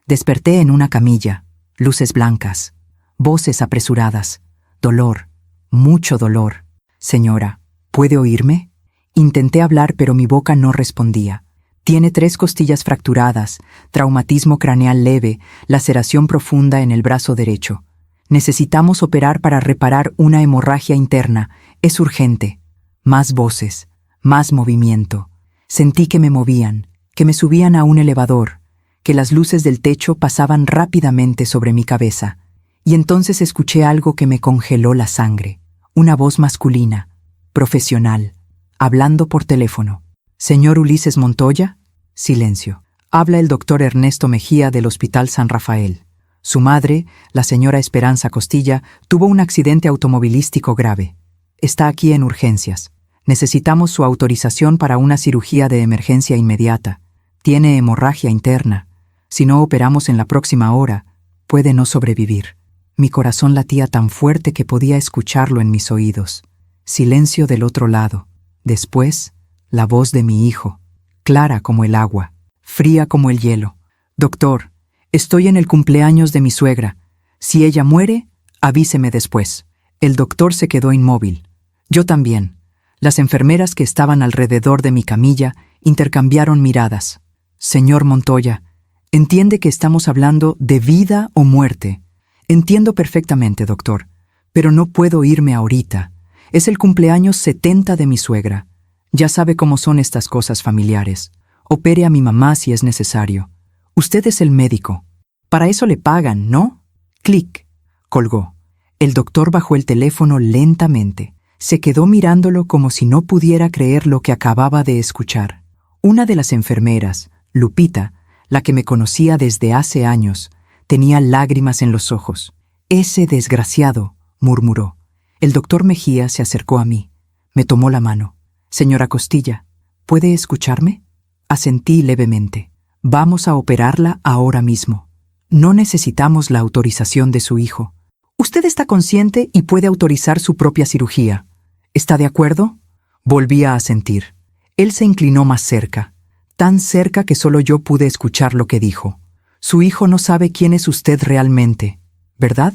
Desperté en una camilla, luces blancas, voces apresuradas, dolor, mucho dolor. Señora, ¿puede oírme? Intenté hablar pero mi boca no respondía. Tiene 3 costillas fracturadas, traumatismo craneal leve, laceración profunda en el brazo derecho. Necesitamos operar para reparar una hemorragia interna. Es urgente. Más voces, más movimiento. Sentí que me movían, que me subían a un elevador, que las luces del techo pasaban rápidamente sobre mi cabeza. Y entonces escuché algo que me congeló la sangre. Una voz masculina, profesional, hablando por teléfono. «¿Señor Ulises Montoya?» Silencio. Habla el doctor Ernesto Mejía del Hospital San Rafael. Su madre, la señora Esperanza Costilla, tuvo un accidente automovilístico grave. Está aquí en urgencias. Necesitamos su autorización para una cirugía de emergencia inmediata. Tiene hemorragia interna. Si no operamos en la próxima hora, puede no sobrevivir. Mi corazón latía tan fuerte que podía escucharlo en mis oídos. Silencio del otro lado. Después, la voz de mi hijo, clara como el agua, fría como el hielo. «Doctor, estoy en el cumpleaños de mi suegra. Si ella muere, avíseme después». El doctor se quedó inmóvil. Yo también. Las enfermeras que estaban alrededor de mi camilla intercambiaron miradas. «Señor Montoya, entiende que estamos hablando de vida o muerte». «Entiendo perfectamente, doctor, pero no puedo irme ahorita. Es el cumpleaños 70 de mi suegra. Ya sabe cómo son estas cosas familiares. Opere a mi mamá si es necesario. Usted es el médico. Para eso le pagan, ¿no?» Clic. Colgó. El doctor bajó el teléfono lentamente. Se quedó mirándolo como si no pudiera creer lo que acababa de escuchar. Una de las enfermeras, Lupita, la que me conocía desde hace años, tenía lágrimas en los ojos. «Ese desgraciado», murmuró. El doctor Mejía se acercó a mí. Me tomó la mano. «Señora Costilla, ¿puede escucharme?» Asentí levemente. «Vamos a operarla ahora mismo. No necesitamos la autorización de su hijo. Usted está consciente y puede autorizar su propia cirugía. ¿Está de acuerdo? Volví a asentir. Él se inclinó más cerca, tan cerca que solo yo pude escuchar lo que dijo. Su hijo no sabe quién es usted realmente, ¿verdad?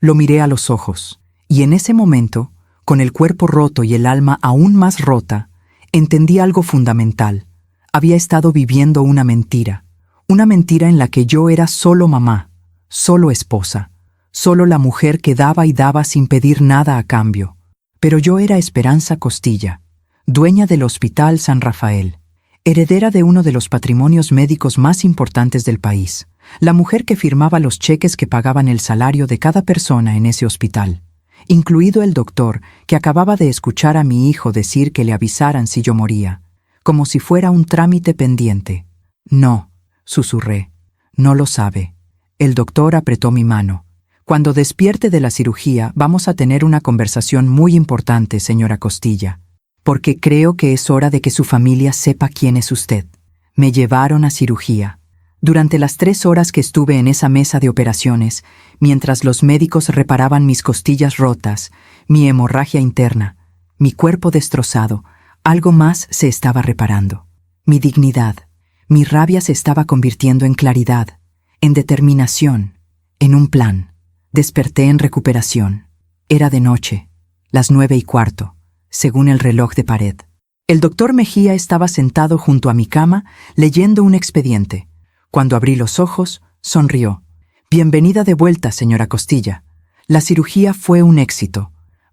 Lo miré a los ojos, y en ese momento, con el cuerpo roto y el alma aún más rota, entendí algo fundamental. Había estado viviendo una mentira en la que yo era solo mamá, solo esposa, solo la mujer que daba y daba sin pedir nada a cambio. Pero yo era Esperanza Costilla, dueña del Hospital San Rafael, heredera de uno de los patrimonios médicos más importantes del país, la mujer que firmaba los cheques que pagaban el salario de cada persona en ese hospital, incluido el doctor que acababa de escuchar a mi hijo decir que le avisaran si yo moría, como si fuera un trámite pendiente. No, susurré, no lo sabe. El doctor apretó mi mano. Cuando despierte de la cirugía, vamos a tener una conversación muy importante, señora Costilla, porque creo que es hora de que su familia sepa quién es usted. Me llevaron a cirugía. Durante las 3 horas que estuve en esa mesa de operaciones, mientras los médicos reparaban mis costillas rotas, mi hemorragia interna, mi cuerpo destrozado, algo más se estaba reparando. Mi dignidad, mi rabia se estaba convirtiendo en claridad, en determinación, en un plan. Desperté en recuperación. Era de noche, las 9:15, según el reloj de pared. El doctor Mejía estaba sentado junto a mi cama, leyendo un expediente. Cuando abrí los ojos, sonrió. Bienvenida de vuelta, señora Costilla. La cirugía fue un éxito.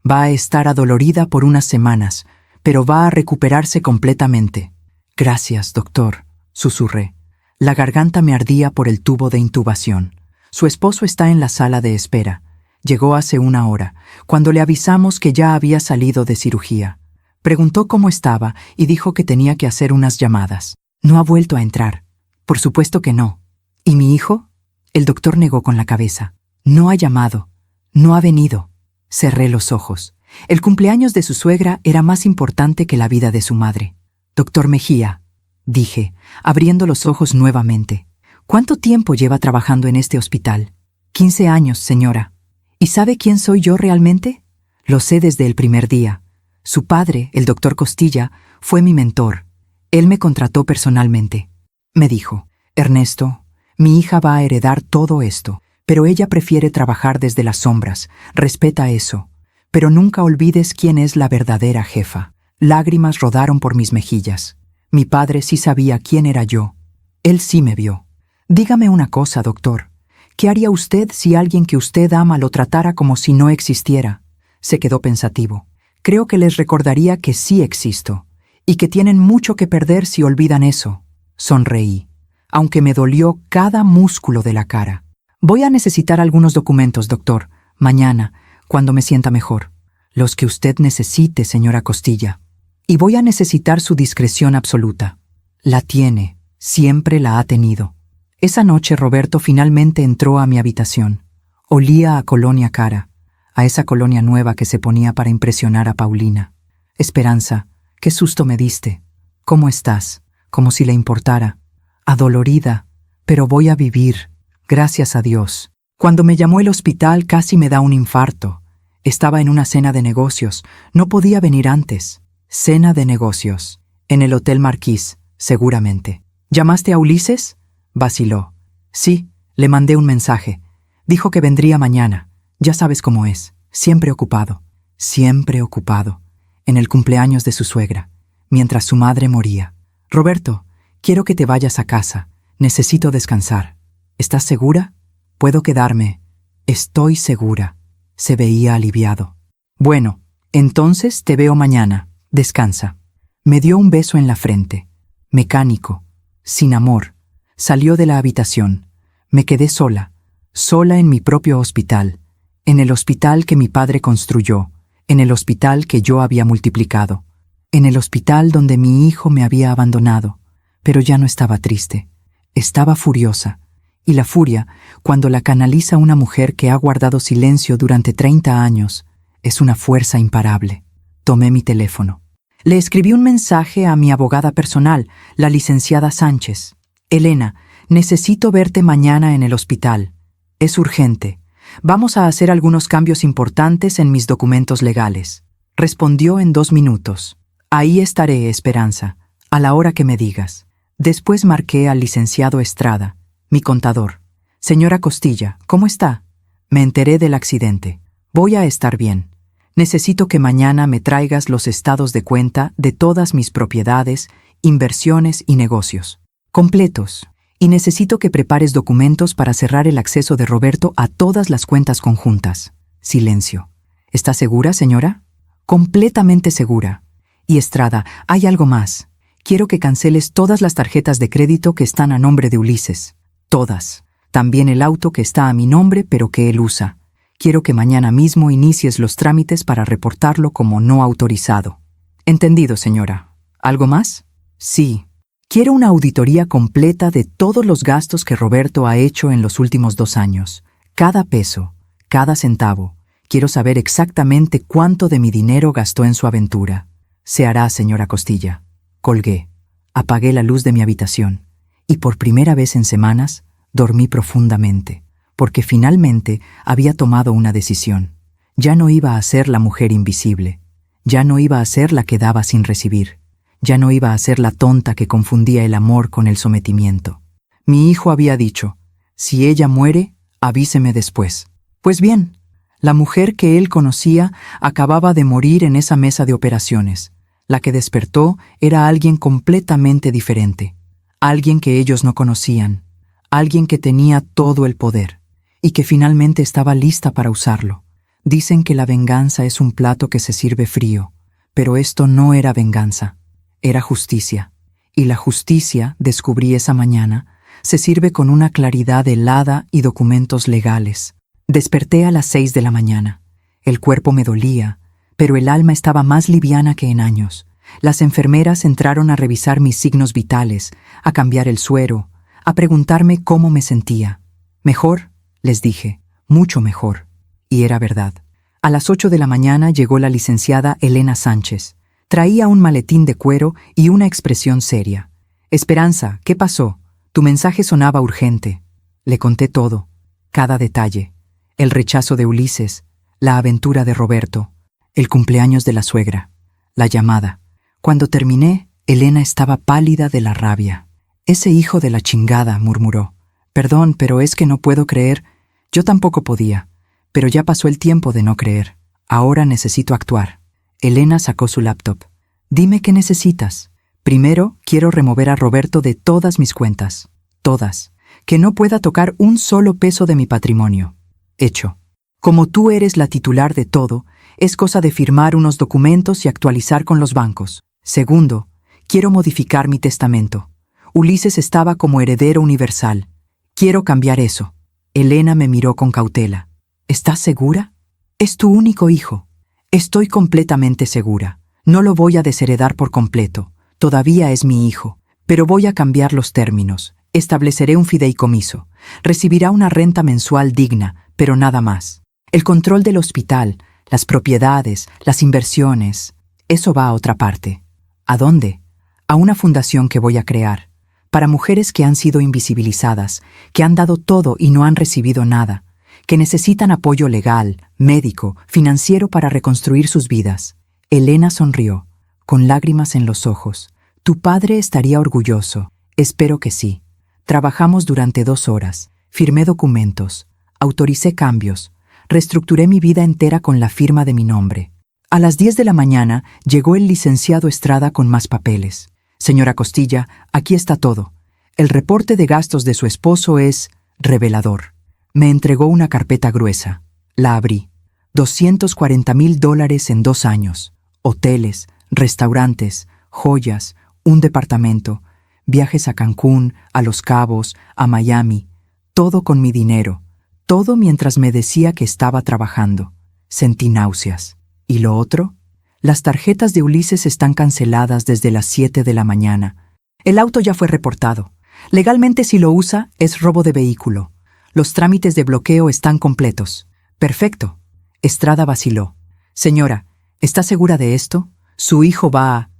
Va a estar adolorida por unas semanas, pero va a recuperarse completamente. Gracias, doctor, susurré. La garganta me ardía por el tubo de intubación. Su esposo está en la sala de espera. Llegó hace 1 hora, cuando le avisamos que ya había salido de cirugía. Preguntó cómo estaba y dijo que tenía que hacer unas llamadas. No ha vuelto a entrar. Por supuesto que no. ¿Y mi hijo? El doctor negó con la cabeza. No ha llamado. No ha venido. Cerré los ojos. El cumpleaños de su suegra era más importante que la vida de su madre. Doctor Mejía, dije, abriendo los ojos nuevamente. ¿Cuánto tiempo lleva trabajando en este hospital? 15 años, señora. ¿Y sabe quién soy yo realmente? Lo sé desde el primer día. Su padre, el doctor Costilla, fue mi mentor. Él me contrató personalmente. Me dijo, Ernesto, mi hija va a heredar todo esto, pero ella prefiere trabajar desde las sombras. Respeta eso. Pero nunca olvides quién es la verdadera jefa. Lágrimas rodaron por mis mejillas. Mi padre sí sabía quién era yo. Él sí me vio. Dígame una cosa, doctor. ¿Qué haría usted si alguien que usted ama lo tratara como si no existiera? Se quedó pensativo. Creo que les recordaría que sí existo, y que tienen mucho que perder si olvidan eso. Sonreí, aunque me dolió cada músculo de la cara. Voy a necesitar algunos documentos, doctor, mañana, cuando me sienta mejor. Los que usted necesite, señora Costilla. Y voy a necesitar su discreción absoluta. La tiene, siempre la ha tenido. Esa noche Roberto finalmente entró a mi habitación. Olía a colonia cara, a esa colonia nueva que se ponía para impresionar a Paulina. Esperanza, qué susto me diste. ¿Cómo estás? Como si le importara. Adolorida, pero voy a vivir. Gracias a Dios. Cuando me llamó el hospital casi me da un infarto. Estaba en una cena de negocios. No podía venir antes. Cena de negocios. En el Hotel Marquis, seguramente. ¿Llamaste a Ulises? Vaciló. Sí, le mandé un mensaje. Dijo que vendría mañana. Ya sabes cómo es. Siempre ocupado. Siempre ocupado. En el cumpleaños de su suegra, mientras su madre moría. Roberto, quiero que te vayas a casa. Necesito descansar. ¿Estás segura? Puedo quedarme. Estoy segura. Se veía aliviado. Bueno, entonces te veo mañana. Descansa. Me dio un beso en la frente. Mecánico. Sin amor. Salió de la habitación. Me quedé sola. Sola en mi propio hospital. En el hospital que mi padre construyó. En el hospital que yo había multiplicado. En el hospital donde mi hijo me había abandonado. Pero ya no estaba triste. Estaba furiosa. Y la furia, cuando la canaliza una mujer que ha guardado silencio durante 30 años, es una fuerza imparable. Tomé mi teléfono. Le escribí un mensaje a mi abogada personal, la licenciada Sánchez. Elena, necesito verte mañana en el hospital. Es urgente. Vamos a hacer algunos cambios importantes en mis documentos legales. Respondió en 2 minutos. Ahí estaré, Esperanza, a la hora que me digas. Después marqué al licenciado Estrada, mi contador. Señora Costilla, ¿cómo está? Me enteré del accidente. Voy a estar bien. Necesito que mañana me traigas los estados de cuenta de todas mis propiedades, inversiones y negocios. Completos. Y necesito que prepares documentos para cerrar el acceso de Roberto a todas las cuentas conjuntas. Silencio. ¿Está segura, señora? Completamente segura. Y Estrada, hay algo más. Quiero que canceles todas las tarjetas de crédito que están a nombre de Ulises. Todas. También el auto que está a mi nombre pero que él usa. Quiero que mañana mismo inicies los trámites para reportarlo como no autorizado. Entendido, señora. ¿Algo más? Sí. Quiero una auditoría completa de todos los gastos que Roberto ha hecho en los últimos 2 años. Cada peso, cada centavo. Quiero saber exactamente cuánto de mi dinero gastó en su aventura. Se hará, señora Costilla. Colgué. Apagué la luz de mi habitación. Y por primera vez en semanas, dormí profundamente, porque finalmente había tomado una decisión. Ya no iba a ser la mujer invisible. Ya no iba a ser la que daba sin recibir. Ya no iba a ser la tonta que confundía el amor con el sometimiento. Mi hijo había dicho, si ella muere, avíseme después. Pues bien, la mujer que él conocía acababa de morir en esa mesa de operaciones. La que despertó era alguien completamente diferente, alguien que ellos no conocían, alguien que tenía todo el poder y que finalmente estaba lista para usarlo. Dicen que la venganza es un plato que se sirve frío, pero esto no era venganza. Era justicia, y la justicia, descubrí esa mañana, se sirve con una claridad helada y documentos legales. Desperté a las 6 de la mañana. El cuerpo me dolía, pero el alma estaba más liviana que en años. Las enfermeras entraron a revisar mis signos vitales, a cambiar el suero, a preguntarme cómo me sentía. Mejor, les dije, mucho mejor. Y era verdad. A las 8 de la mañana llegó la licenciada Elena Sánchez. Traía un maletín de cuero y una expresión seria. Esperanza, ¿qué pasó? Tu mensaje sonaba urgente. Le conté todo, cada detalle. El rechazo de Ulises, la aventura de Roberto, el cumpleaños de la suegra, la llamada. Cuando terminé, Elena estaba pálida de la rabia. Ese hijo de la chingada, murmuró. Perdón, pero es que no puedo creer. Yo tampoco podía, pero ya pasó el tiempo de no creer. Ahora necesito actuar. Elena sacó su laptop. Dime qué necesitas. Primero, quiero remover a Roberto de todas mis cuentas. Todas. Que no pueda tocar un solo peso de mi patrimonio. Hecho. Como tú eres la titular de todo, es cosa de firmar unos documentos y actualizar con los bancos. Segundo, quiero modificar mi testamento. Ulises estaba como heredero universal. Quiero cambiar eso. Elena me miró con cautela. ¿Estás segura? Es tu único hijo. Estoy completamente segura. No lo voy a desheredar por completo. Todavía es mi hijo. Pero voy a cambiar los términos. Estableceré un fideicomiso. Recibirá una renta mensual digna, pero nada más. El control del hospital, las propiedades, las inversiones, eso va a otra parte. ¿A dónde? A una fundación que voy a crear, para mujeres que han sido invisibilizadas, que han dado todo y no han recibido nada, que necesitan apoyo legal, médico, financiero para reconstruir sus vidas. Elena sonrió, con lágrimas en los ojos. Tu padre estaría orgulloso. Espero que sí. Trabajamos durante 2 horas. Firmé documentos. Autoricé cambios. Reestructuré mi vida entera con la firma de mi nombre. A las 10 de la mañana llegó el licenciado Estrada con más papeles. Señora Costilla, aquí está todo. El reporte de gastos de su esposo es revelador. Me entregó una carpeta gruesa. La abrí. $240,000 en 2 años. Hoteles, restaurantes, joyas, un departamento, viajes a Cancún, a Los Cabos, a Miami. Todo con mi dinero. Todo mientras me decía que estaba trabajando. Sentí náuseas. ¿Y lo otro? Las tarjetas de Ulises están canceladas desde las 7 de la mañana. El auto ya fue reportado. Legalmente, si lo usa, es robo de vehículo. Los trámites de bloqueo están completos. Perfecto. Estrada vaciló. Señora, ¿está segura de esto? Su hijo va a...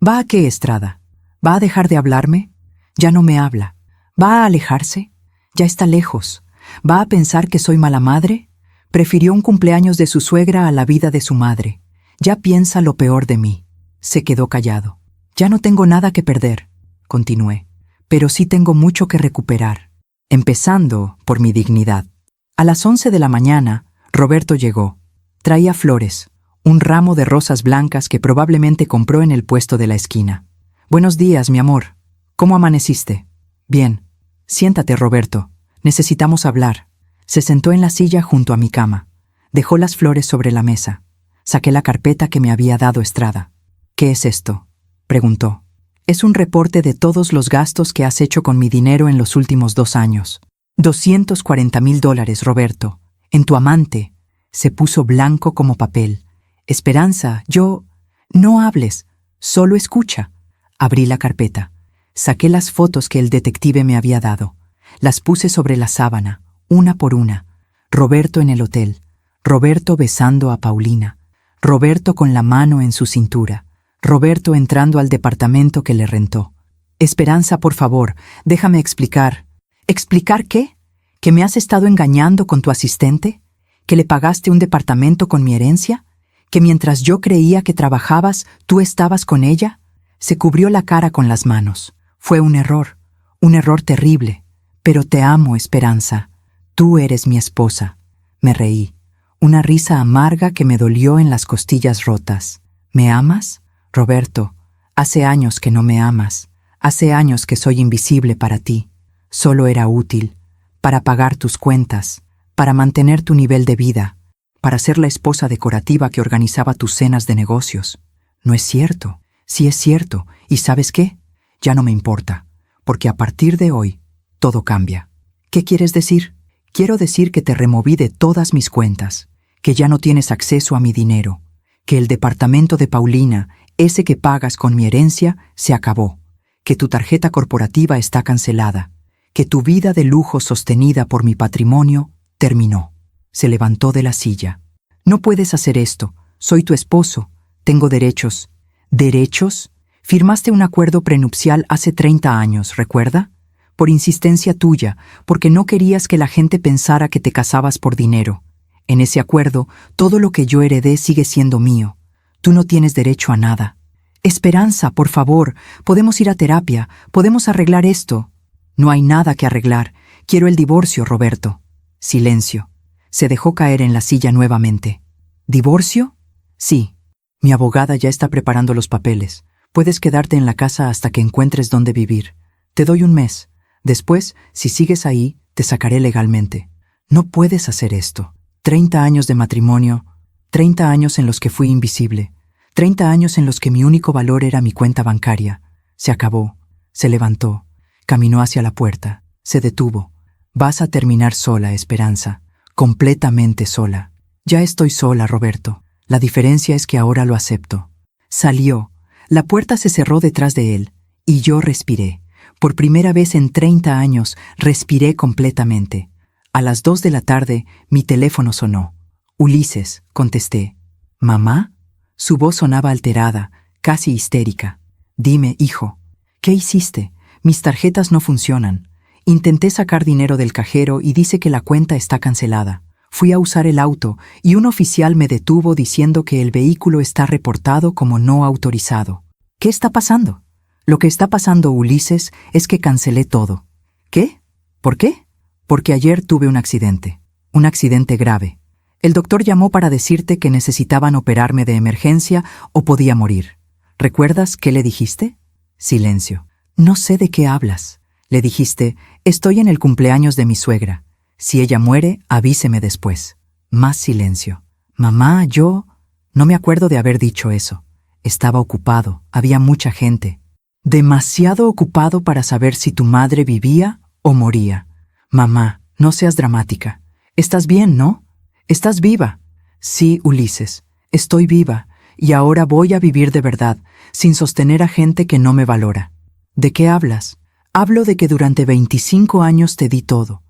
¿Va a qué, Estrada? ¿Va a dejar de hablarme? Ya no me habla. ¿Va a alejarse? Ya está lejos. ¿Va a pensar que soy mala madre? Prefirió un cumpleaños de su suegra a la vida de su madre. Ya piensa lo peor de mí. Se quedó callado. Ya no tengo nada que perder, continué, pero sí tengo mucho que recuperar, empezando por mi dignidad. A las 11 de la mañana, Roberto llegó. Traía flores, un ramo de rosas blancas que probablemente compró en el puesto de la esquina. Buenos días, mi amor. ¿Cómo amaneciste? Bien. Siéntate, Roberto. Necesitamos hablar. Se sentó en la silla junto a mi cama. Dejó las flores sobre la mesa. Saqué la carpeta que me había dado Estrada. ¿Qué es esto?, preguntó. Es un reporte de todos los gastos que has hecho con mi dinero en los últimos 2 años. $240,000, Roberto. En tu amante. Se puso blanco como papel. Esperanza, No hables, solo escucha. Abrí la carpeta. Saqué las fotos que el detective me había dado. Las puse sobre la sábana, una por una. Roberto en el hotel. Roberto besando a Paulina. Roberto con la mano en su cintura. Roberto entrando al departamento que le rentó. Esperanza, por favor, déjame explicar. ¿Explicar qué? ¿Que me has estado engañando con tu asistente? ¿Que le pagaste un departamento con mi herencia? ¿Que mientras yo creía que trabajabas, tú estabas con ella? Se cubrió la cara con las manos. Fue un error terrible. Pero te amo, Esperanza. Tú eres mi esposa. Me reí. Una risa amarga que me dolió en las costillas rotas. ¿Me amas? Roberto, hace años que no me amas. Hace años que soy invisible para ti. Solo era útil para pagar tus cuentas, para mantener tu nivel de vida, para ser la esposa decorativa que organizaba tus cenas de negocios. No es cierto. Sí es cierto. ¿Y sabes qué? Ya no me importa, porque a partir de hoy, todo cambia. ¿Qué quieres decir? Quiero decir que te removí de todas mis cuentas, que ya no tienes acceso a mi dinero, que el departamento de Paulina, ese que pagas con mi herencia, se acabó, que tu tarjeta corporativa está cancelada, que tu vida de lujo sostenida por mi patrimonio terminó. Se levantó de la silla. No puedes hacer esto. Soy tu esposo. Tengo derechos. ¿Derechos? Firmaste un acuerdo prenupcial hace 30 años, ¿recuerda? Por insistencia tuya, porque no querías que la gente pensara que te casabas por dinero. En ese acuerdo, todo lo que yo heredé sigue siendo mío. Tú no tienes derecho a nada. Esperanza, por favor, podemos ir a terapia, podemos arreglar esto. No hay nada que arreglar. Quiero el divorcio, Roberto. Silencio. Se dejó caer en la silla nuevamente. ¿Divorcio? Sí. Mi abogada ya está preparando los papeles. Puedes quedarte en la casa hasta que encuentres dónde vivir. Te doy 1 mes. Después, si sigues ahí, te sacaré legalmente. No puedes hacer esto. 30 años de matrimonio, 30 años en los que fui invisible, 30 años en los que mi único valor era mi cuenta bancaria. Se acabó. Se levantó. Caminó hacia la puerta. Se detuvo. Vas a terminar sola, Esperanza. Completamente sola. Ya estoy sola, Roberto. La diferencia es que ahora lo acepto. Salió. La puerta se cerró detrás de él. Y yo respiré. Por primera vez en 30 años, respiré completamente. A las 2 de la tarde, mi teléfono sonó. Ulises, contesté. ¿Mamá? Su voz sonaba alterada, casi histérica. Dime, hijo. ¿Qué hiciste? Mis tarjetas no funcionan. Intenté sacar dinero del cajero y dice que la cuenta está cancelada. Fui a usar el auto y un oficial me detuvo diciendo que el vehículo está reportado como no autorizado. ¿Qué está pasando? Lo que está pasando, Ulises, es que cancelé todo. ¿Qué? ¿Por qué? Porque ayer tuve un accidente grave. El doctor llamó para decirte que necesitaban operarme de emergencia o podía morir. ¿Recuerdas qué le dijiste? Silencio. No sé de qué hablas. Le dijiste, estoy en el cumpleaños de mi suegra. Si ella muere, avíseme después. Más silencio. Mamá, yo... No me acuerdo de haber dicho eso. Estaba ocupado, había mucha gente. Demasiado ocupado para saber si tu madre vivía o moría. Mamá, no seas dramática. ¿Estás bien, no? ¿Estás viva? Sí, Ulises, estoy viva, y ahora voy a vivir de verdad, sin sostener a gente que no me valora. ¿De qué hablas? Hablo de que durante 25 años te di todo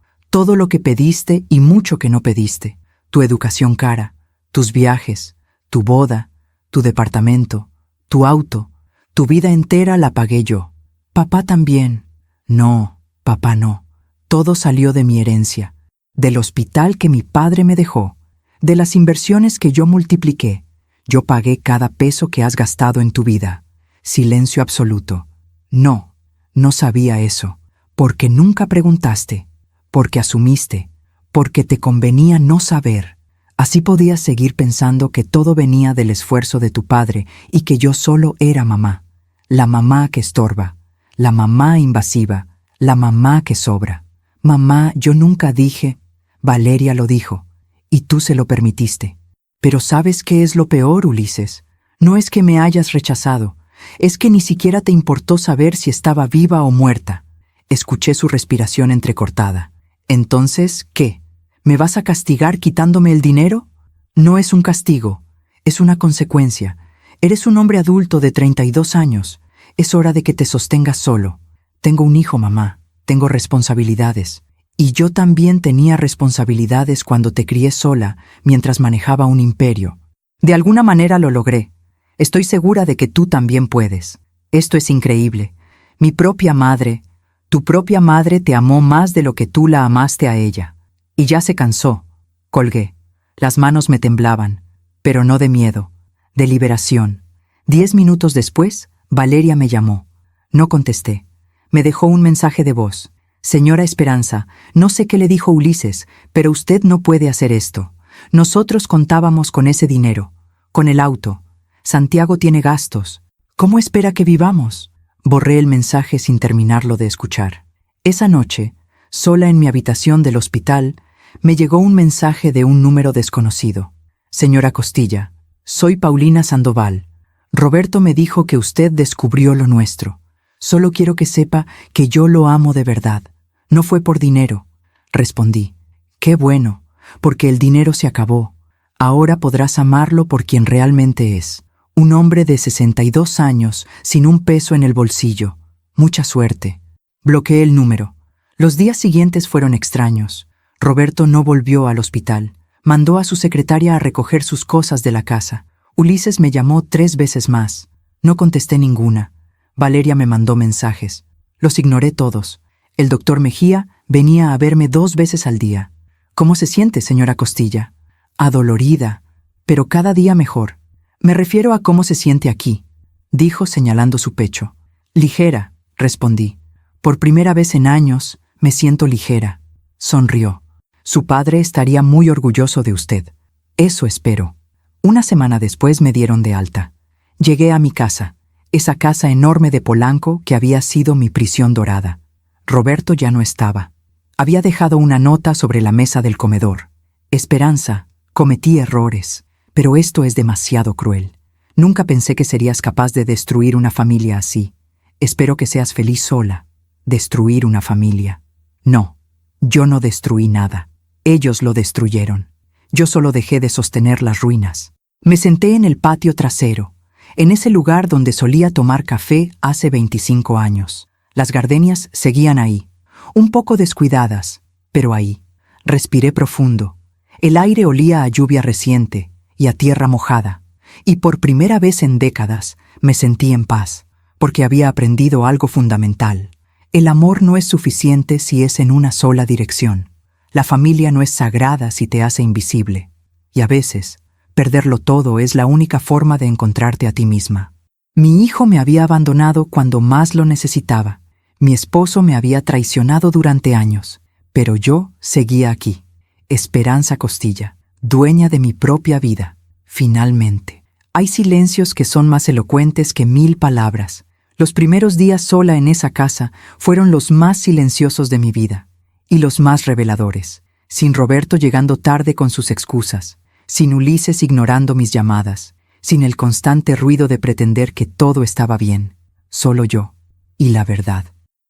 lo que pediste y mucho que no pediste. Tu educación cara, tus viajes, tu boda, tu departamento, tu auto, tu vida entera la pagué yo. Papá también. No, papá no. Todo salió de mi herencia, del hospital que mi padre me dejó. De las inversiones que yo multipliqué, yo pagué cada peso que has gastado en tu vida. Silencio absoluto. No, no sabía eso, porque nunca preguntaste, porque asumiste, porque te convenía no saber. Así podías seguir pensando que todo venía del esfuerzo de tu padre y que yo solo era mamá. La mamá que estorba, la mamá invasiva, la mamá que sobra. Mamá, yo nunca dije, Valeria lo dijo, y tú se lo permitiste. Pero ¿sabes qué es lo peor, Ulises? No es que me hayas rechazado, es que ni siquiera te importó saber si estaba viva o muerta. Escuché su respiración entrecortada. Entonces, ¿qué? ¿Me vas a castigar quitándome el dinero? No es un castigo, es una consecuencia. Eres un hombre adulto de 32 años. Es hora de que te sostengas solo. Tengo un hijo, mamá. Tengo responsabilidades. Y yo también tenía responsabilidades cuando te crié sola, mientras manejaba un imperio. De alguna manera lo logré. Estoy segura de que tú también puedes. Esto es increíble. Mi propia madre, tu propia madre te amó más de lo que tú la amaste a ella. Y ya se cansó. Colgué. Las manos me temblaban, pero no de miedo, de liberación. 10 minutos después, Valeria me llamó. No contesté. Me dejó un mensaje de voz. Señora Esperanza, no sé qué le dijo Ulises, pero usted no puede hacer esto. Nosotros contábamos con ese dinero, con el auto. Santiago tiene gastos. ¿Cómo espera que vivamos? Borré el mensaje sin terminarlo de escuchar. Esa noche, sola en mi habitación del hospital, me llegó un mensaje de un número desconocido. Señora Costilla, soy Paulina Sandoval. Roberto me dijo que usted descubrió lo nuestro. Solo quiero que sepa que yo lo amo de verdad. No fue por dinero. Respondí. Qué bueno, porque el dinero se acabó. Ahora podrás amarlo por quien realmente es. Un hombre de 62 años, sin un peso en el bolsillo. Mucha suerte. Bloqueé el número. Los días siguientes fueron extraños. Roberto no volvió al hospital. Mandó a su secretaria a recoger sus cosas de la casa. Ulises me llamó 3 veces más. No contesté ninguna. Valeria me mandó mensajes. Los ignoré todos. El doctor Mejía venía a verme 2 veces al día. ¿Cómo se siente, señora Costilla? Adolorida, pero cada día mejor. Me refiero a cómo se siente aquí, dijo señalando su pecho. Ligera, respondí. Por primera vez en años, me siento ligera. Sonrió. Su padre estaría muy orgulloso de usted. Eso espero. 1 semana después me dieron de alta. Llegué a mi casa, esa casa enorme de Polanco que había sido mi prisión dorada. Roberto ya no estaba. Había dejado una nota sobre la mesa del comedor. Esperanza, cometí errores, pero esto es demasiado cruel. Nunca pensé que serías capaz de destruir una familia así. Espero que seas feliz sola. Destruir una familia. No, yo no destruí nada. Ellos lo destruyeron. Yo solo dejé de sostener las ruinas. Me senté en el patio trasero, en ese lugar donde solía tomar café hace 25 años. Las gardenias seguían ahí, un poco descuidadas, pero ahí. Respiré profundo. El aire olía a lluvia reciente y a tierra mojada, y por primera vez en décadas me sentí en paz, porque había aprendido algo fundamental. El amor no es suficiente si es en una sola dirección. La familia no es sagrada si te hace invisible. Y a veces, perderlo todo es la única forma de encontrarte a ti misma. Mi hijo me había abandonado cuando más lo necesitaba. Mi esposo me había traicionado durante años, pero yo seguía aquí. Esperanza Costilla, dueña de mi propia vida. Finalmente. Hay silencios que son más elocuentes que 1000 palabras. Los primeros días sola en esa casa fueron los más silenciosos de mi vida, y los más reveladores, sin Roberto llegando tarde con sus excusas, sin Ulises ignorando mis llamadas, sin el constante ruido de pretender que todo estaba bien, solo yo y la verdad.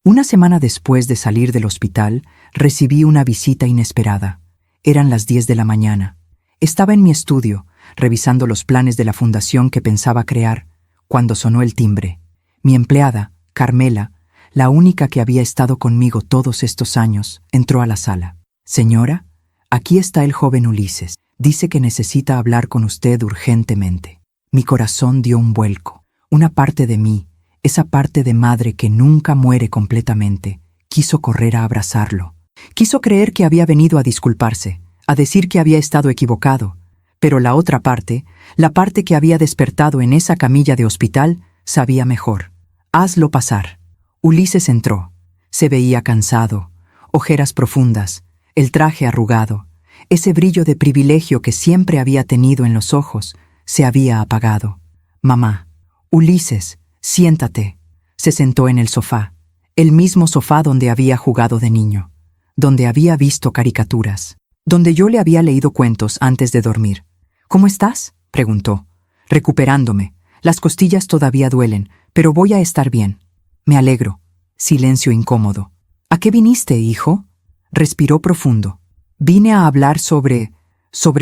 1 semana después de salir del hospital, recibí una visita inesperada. Eran las 10 de la mañana. Estaba en mi estudio, revisando los planes de la fundación que pensaba crear, cuando sonó el timbre. Mi empleada, Carmela, la única que había estado conmigo todos estos años, entró a la sala. Señora, aquí está el joven Ulises. Dice que necesita hablar con usted urgentemente. Mi corazón dio un vuelco. Una parte de mí, esa parte de madre que nunca muere completamente, quiso correr a abrazarlo. Quiso creer que había venido a disculparse, a decir que había estado equivocado, Pero la otra parte, la parte que había despertado en esa camilla de hospital, sabía mejor. Hazlo pasar. Ulises entró. Se veía cansado, ojeras profundas, el traje arrugado. Ese brillo de privilegio que siempre había tenido en los ojos se había apagado. Mamá, Ulises, siéntate. Se sentó en el sofá, el mismo sofá donde había jugado de niño, donde había visto caricaturas, donde yo le había leído cuentos antes de dormir. ¿Cómo estás?, preguntó. Recuperándome. Las costillas todavía duelen, pero voy a estar bien. Me alegro. Silencio incómodo. ¿A qué viniste, hijo? Respiró profundo. Vine a hablar sobre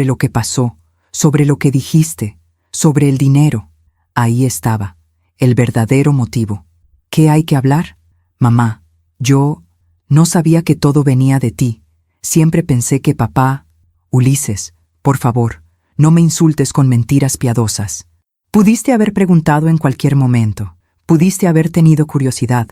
lo que pasó, sobre lo que dijiste, sobre el dinero. Ahí estaba, el verdadero motivo. ¿Qué hay que hablar? Mamá, yo no sabía que todo venía de ti. Siempre pensé que papá... Ulises, por favor, no me insultes con mentiras piadosas. Pudiste haber preguntado en cualquier momento, pudiste haber tenido curiosidad,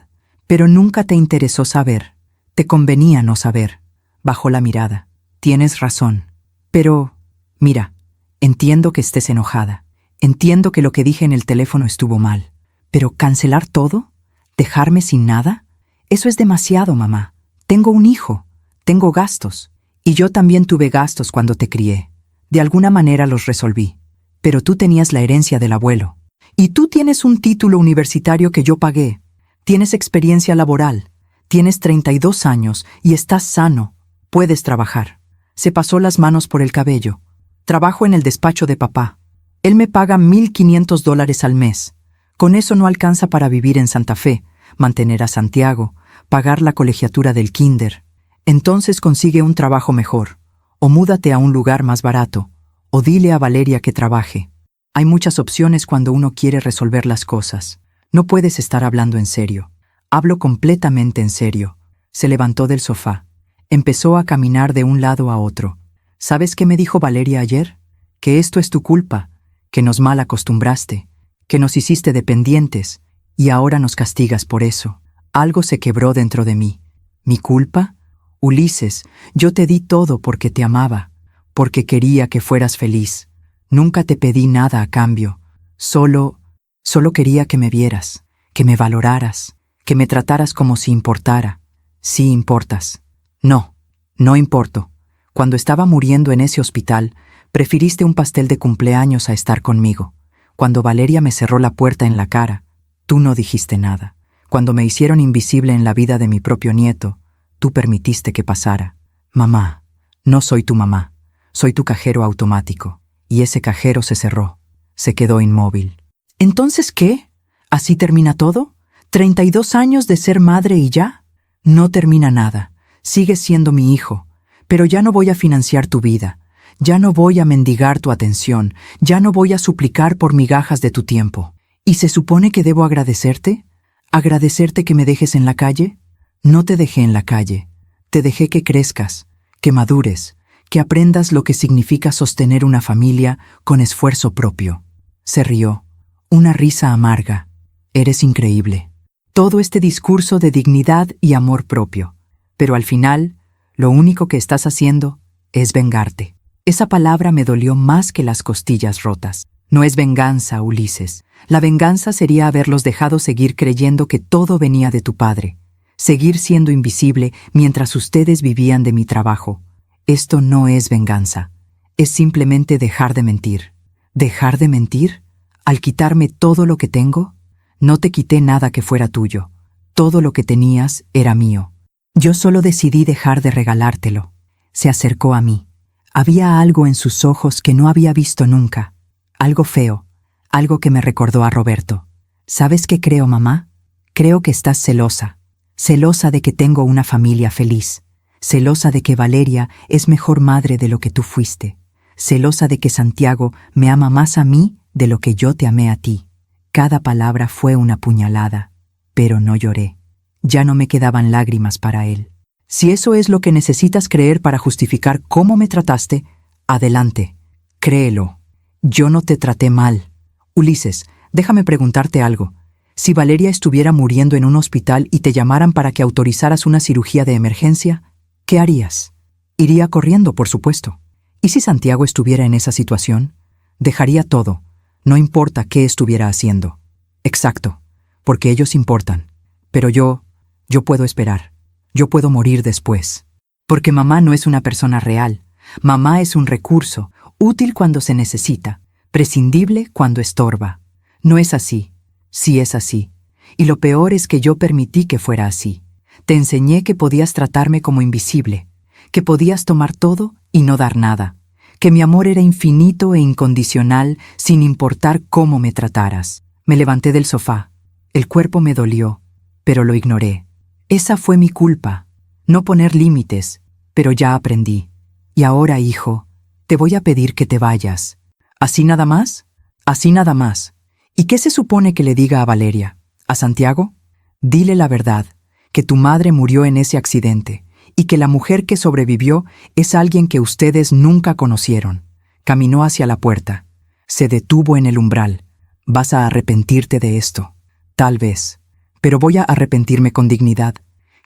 pero nunca te interesó saber. Te convenía no saber. Bajó la mirada. Tienes razón. Pero, mira, entiendo que estés enojada. Entiendo que lo que dije en el teléfono estuvo mal. Pero ¿cancelar todo? ¿Dejarme sin nada? Eso es demasiado, mamá. Tengo un hijo. Tengo gastos. Y yo también tuve gastos cuando te crié. De alguna manera los resolví. Pero tú tenías la herencia del abuelo. Y tú tienes un título universitario que yo pagué. Tienes experiencia laboral. Tienes 32 años y estás sano. Puedes trabajar. Se pasó las manos por el cabello. Trabajo en el despacho de papá. Él me paga $1,500 al mes. Con eso no alcanza para vivir en Santa Fe, mantener a Santiago, pagar la colegiatura del kinder. Entonces consigue un trabajo mejor. O múdate a un lugar más barato. O dile a Valeria que trabaje. Hay muchas opciones cuando uno quiere resolver las cosas. No puedes estar hablando en serio. Hablo completamente en serio. Se levantó del sofá. Empezó a caminar de un lado a otro. ¿Sabes qué me dijo Valeria ayer? Que esto es tu culpa, que nos mal acostumbraste, que nos hiciste dependientes, y ahora nos castigas por eso. Algo se quebró dentro de mí. ¿Mi culpa? Ulises, yo te di todo porque te amaba, porque quería que fueras feliz. Nunca te pedí nada a cambio. Solo quería que me vieras, que me valoraras, que me trataras como si importara. Sí importas. No, no importo. Cuando estaba muriendo en ese hospital, prefiriste un pastel de cumpleaños a estar conmigo. Cuando Valeria me cerró la puerta en la cara, tú no dijiste nada. Cuando me hicieron invisible en la vida de mi propio nieto, tú permitiste que pasara. Mamá, no soy tu mamá. Soy tu cajero automático. Y ese cajero se cerró. Se quedó inmóvil. ¿Entonces qué? ¿Así termina todo? ¿32 años de ser madre y ya? No termina nada. Sigues siendo mi hijo, pero ya no voy a financiar tu vida, ya no voy a mendigar tu atención, ya no voy a suplicar por migajas de tu tiempo. ¿Y se supone que debo agradecerte? ¿Agradecerte que me dejes en la calle? No te dejé en la calle, te dejé que crezcas, que madures, que aprendas lo que significa sostener una familia con esfuerzo propio. Se rió, una risa amarga. Eres increíble. Todo este discurso de dignidad y amor propio. Pero al final, lo único que estás haciendo es vengarte. Esa palabra me dolió más que las costillas rotas. No es venganza, Ulises. La venganza sería haberlos dejado seguir creyendo que todo venía de tu padre. Seguir siendo invisible mientras ustedes vivían de mi trabajo. Esto no es venganza. Es simplemente dejar de mentir. ¿Dejar de mentir? ¿Al quitarme todo lo que tengo? No te quité nada que fuera tuyo. Todo lo que tenías era mío. Yo solo decidí dejar de regalártelo. Se acercó a mí. Había algo en sus ojos que no había visto nunca. Algo feo, algo que me recordó a Roberto. ¿Sabes qué creo, mamá? Creo que estás celosa. Celosa de que tengo una familia feliz. Celosa de que Valeria es mejor madre de lo que tú fuiste. Celosa de que Santiago me ama más a mí de lo que yo te amé a ti. Cada palabra fue una puñalada, pero no lloré. Ya no me quedaban lágrimas para él. Si eso es lo que necesitas creer para justificar cómo me trataste, adelante, créelo. Yo no te traté mal. Ulises, déjame preguntarte algo. Si Valeria estuviera muriendo en un hospital y te llamaran para que autorizaras una cirugía de emergencia, ¿qué harías? Iría corriendo, por supuesto. ¿Y si Santiago estuviera en esa situación? Dejaría todo, no importa qué estuviera haciendo. Exacto, porque ellos importan. Pero yo puedo esperar. Yo puedo morir después. Porque mamá no es una persona real. Mamá es un recurso, útil cuando se necesita, prescindible cuando estorba. No es así. Sí es así. Y lo peor es que yo permití que fuera así. Te enseñé que podías tratarme como invisible, que podías tomar todo y no dar nada, que mi amor era infinito e incondicional sin importar cómo me trataras. Me levanté del sofá. El cuerpo me dolió, pero lo ignoré. Esa fue mi culpa, no poner límites, pero ya aprendí. Y ahora, hijo, te voy a pedir que te vayas. ¿Así nada más? Así nada más. ¿Y qué se supone que le diga a Valeria? ¿A Santiago? Dile la verdad, que tu madre murió en ese accidente y que la mujer que sobrevivió es alguien que ustedes nunca conocieron. Caminó hacia la puerta. Se detuvo en el umbral. Vas a arrepentirte de esto. Tal vez. Pero voy a arrepentirme con dignidad,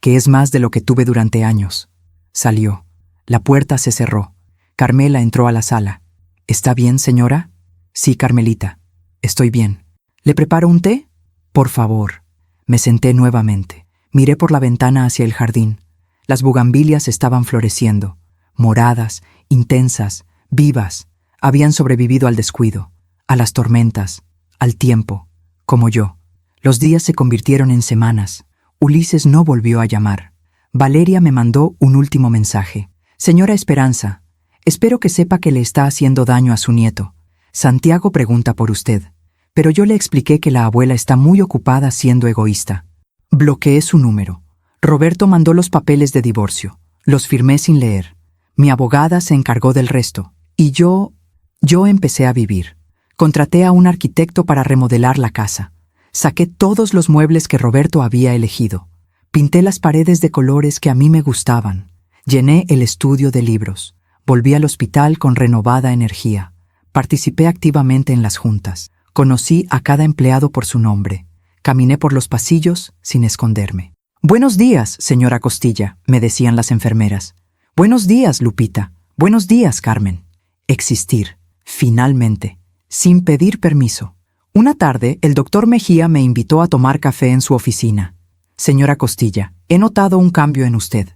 que es más de lo que tuve durante años. Salió. La puerta se cerró. Carmela entró a la sala. ¿Está bien, señora? Sí, Carmelita. Estoy bien. ¿Le preparo un té? Por favor. Me senté nuevamente. Miré por la ventana hacia el jardín. Las bugambilias estaban floreciendo, moradas, intensas, vivas. Habían sobrevivido al descuido, a las tormentas, al tiempo, como yo. Los días se convirtieron en semanas. Ulises no volvió a llamar. Valeria me mandó un último mensaje. Señora Esperanza, espero que sepa que le está haciendo daño a su nieto. Santiago pregunta por usted, pero yo le expliqué que la abuela está muy ocupada siendo egoísta. Bloqueé su número. Roberto mandó los papeles de divorcio. Los firmé sin leer. Mi abogada se encargó del resto. Y yo empecé a vivir. Contraté a un arquitecto para remodelar la casa. Saqué todos los muebles que Roberto había elegido. Pinté las paredes de colores que a mí me gustaban. Llené el estudio de libros. Volví al hospital con renovada energía. Participé activamente en las juntas. Conocí a cada empleado por su nombre. Caminé por los pasillos sin esconderme. «Buenos días, señora Costilla», me decían las enfermeras. «Buenos días, Lupita. Buenos días, Carmen». Existir, finalmente, sin pedir permiso. Una tarde, el doctor Mejía me invitó a tomar café en su oficina. «Señora Costilla, he notado un cambio en usted».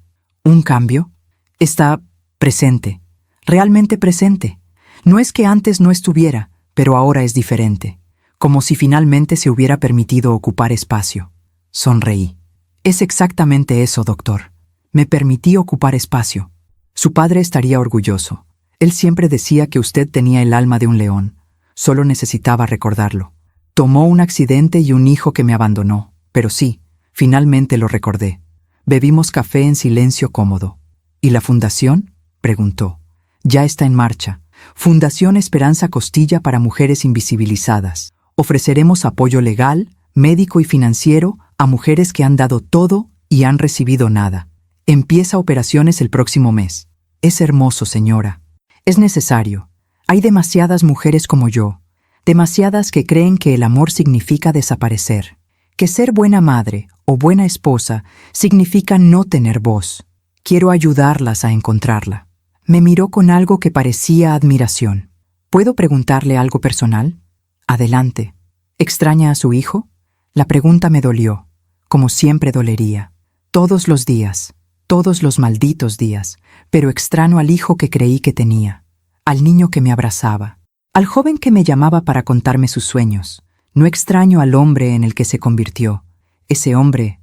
¿Un cambio? Está presente, realmente presente. No es que antes no estuviera, pero ahora es diferente, como si finalmente se hubiera permitido ocupar espacio. Sonreí. Es exactamente eso, doctor. Me permití ocupar espacio. Su padre estaría orgulloso. Él siempre decía que usted tenía el alma de un león. Solo necesitaba recordarlo. Tomó un accidente y un hijo que me abandonó, pero sí, finalmente lo recordé. Bebimos café en silencio cómodo. ¿Y la fundación?, preguntó. Ya está en marcha. Fundación Esperanza Costilla para Mujeres Invisibilizadas. Ofreceremos apoyo legal, médico y financiero a mujeres que han dado todo y han recibido nada. Empieza operaciones el próximo mes. Es hermoso, señora. Es necesario. Hay demasiadas mujeres como yo. Demasiadas que creen que el amor significa desaparecer. Que ser buena madre o buena esposa significa no tener voz. Quiero ayudarlas a encontrarla. Me miró con algo que parecía admiración. ¿Puedo preguntarle algo personal? Adelante. ¿Extraña a su hijo? La pregunta me dolió, como siempre dolería. Todos los días, todos los malditos días, pero extraño al hijo que creí que tenía, al niño que me abrazaba, al joven que me llamaba para contarme sus sueños. No extraño al hombre en el que se convirtió. Ese hombre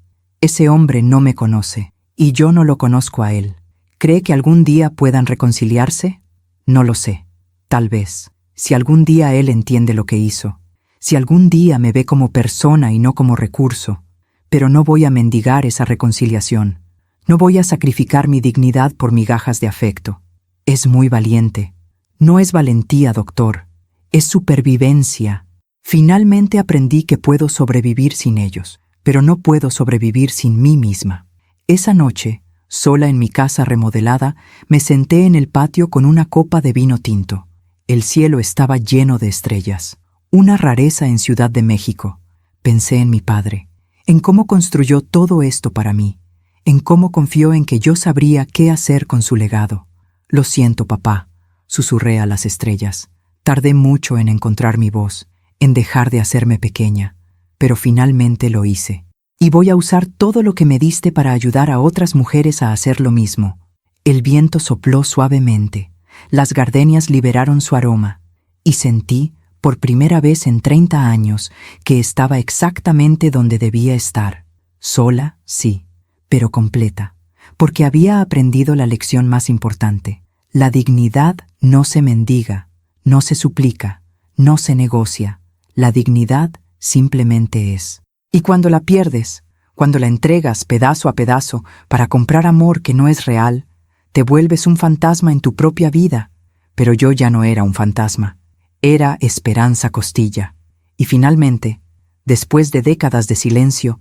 no me conoce, y yo no lo conozco a él. ¿Cree que algún día puedan reconciliarse? No lo sé. Tal vez. Si algún día él entiende lo que hizo. Si algún día me ve como persona y no como recurso. Pero no voy a mendigar esa reconciliación. No voy a sacrificar mi dignidad por migajas de afecto. Es muy valiente. No es valentía, doctor. Es supervivencia. Finalmente aprendí que puedo sobrevivir sin ellos, pero no puedo sobrevivir sin mí misma. Esa noche, sola en mi casa remodelada, me senté en el patio con una copa de vino tinto. El cielo estaba lleno de estrellas, una rareza en Ciudad de México. Pensé en mi padre, en cómo construyó todo esto para mí, en cómo confió en que yo sabría qué hacer con su legado. Lo siento, papá, susurré a las estrellas. Tardé mucho en encontrar mi voz, en dejar de hacerme pequeña, pero finalmente lo hice. Y voy a usar todo lo que me diste para ayudar a otras mujeres a hacer lo mismo. El viento sopló suavemente, las gardenias liberaron su aroma, y sentí, por primera vez en 30 años, que estaba exactamente donde debía estar. Sola, sí, pero completa, porque había aprendido la lección más importante. La dignidad no se mendiga, no se suplica, no se negocia. La dignidad simplemente es. Y cuando la pierdes, cuando la entregas pedazo a pedazo para comprar amor que no es real, te vuelves un fantasma en tu propia vida. Pero yo ya no era un fantasma, era Esperanza Costilla. Y finalmente, después de décadas de silencio,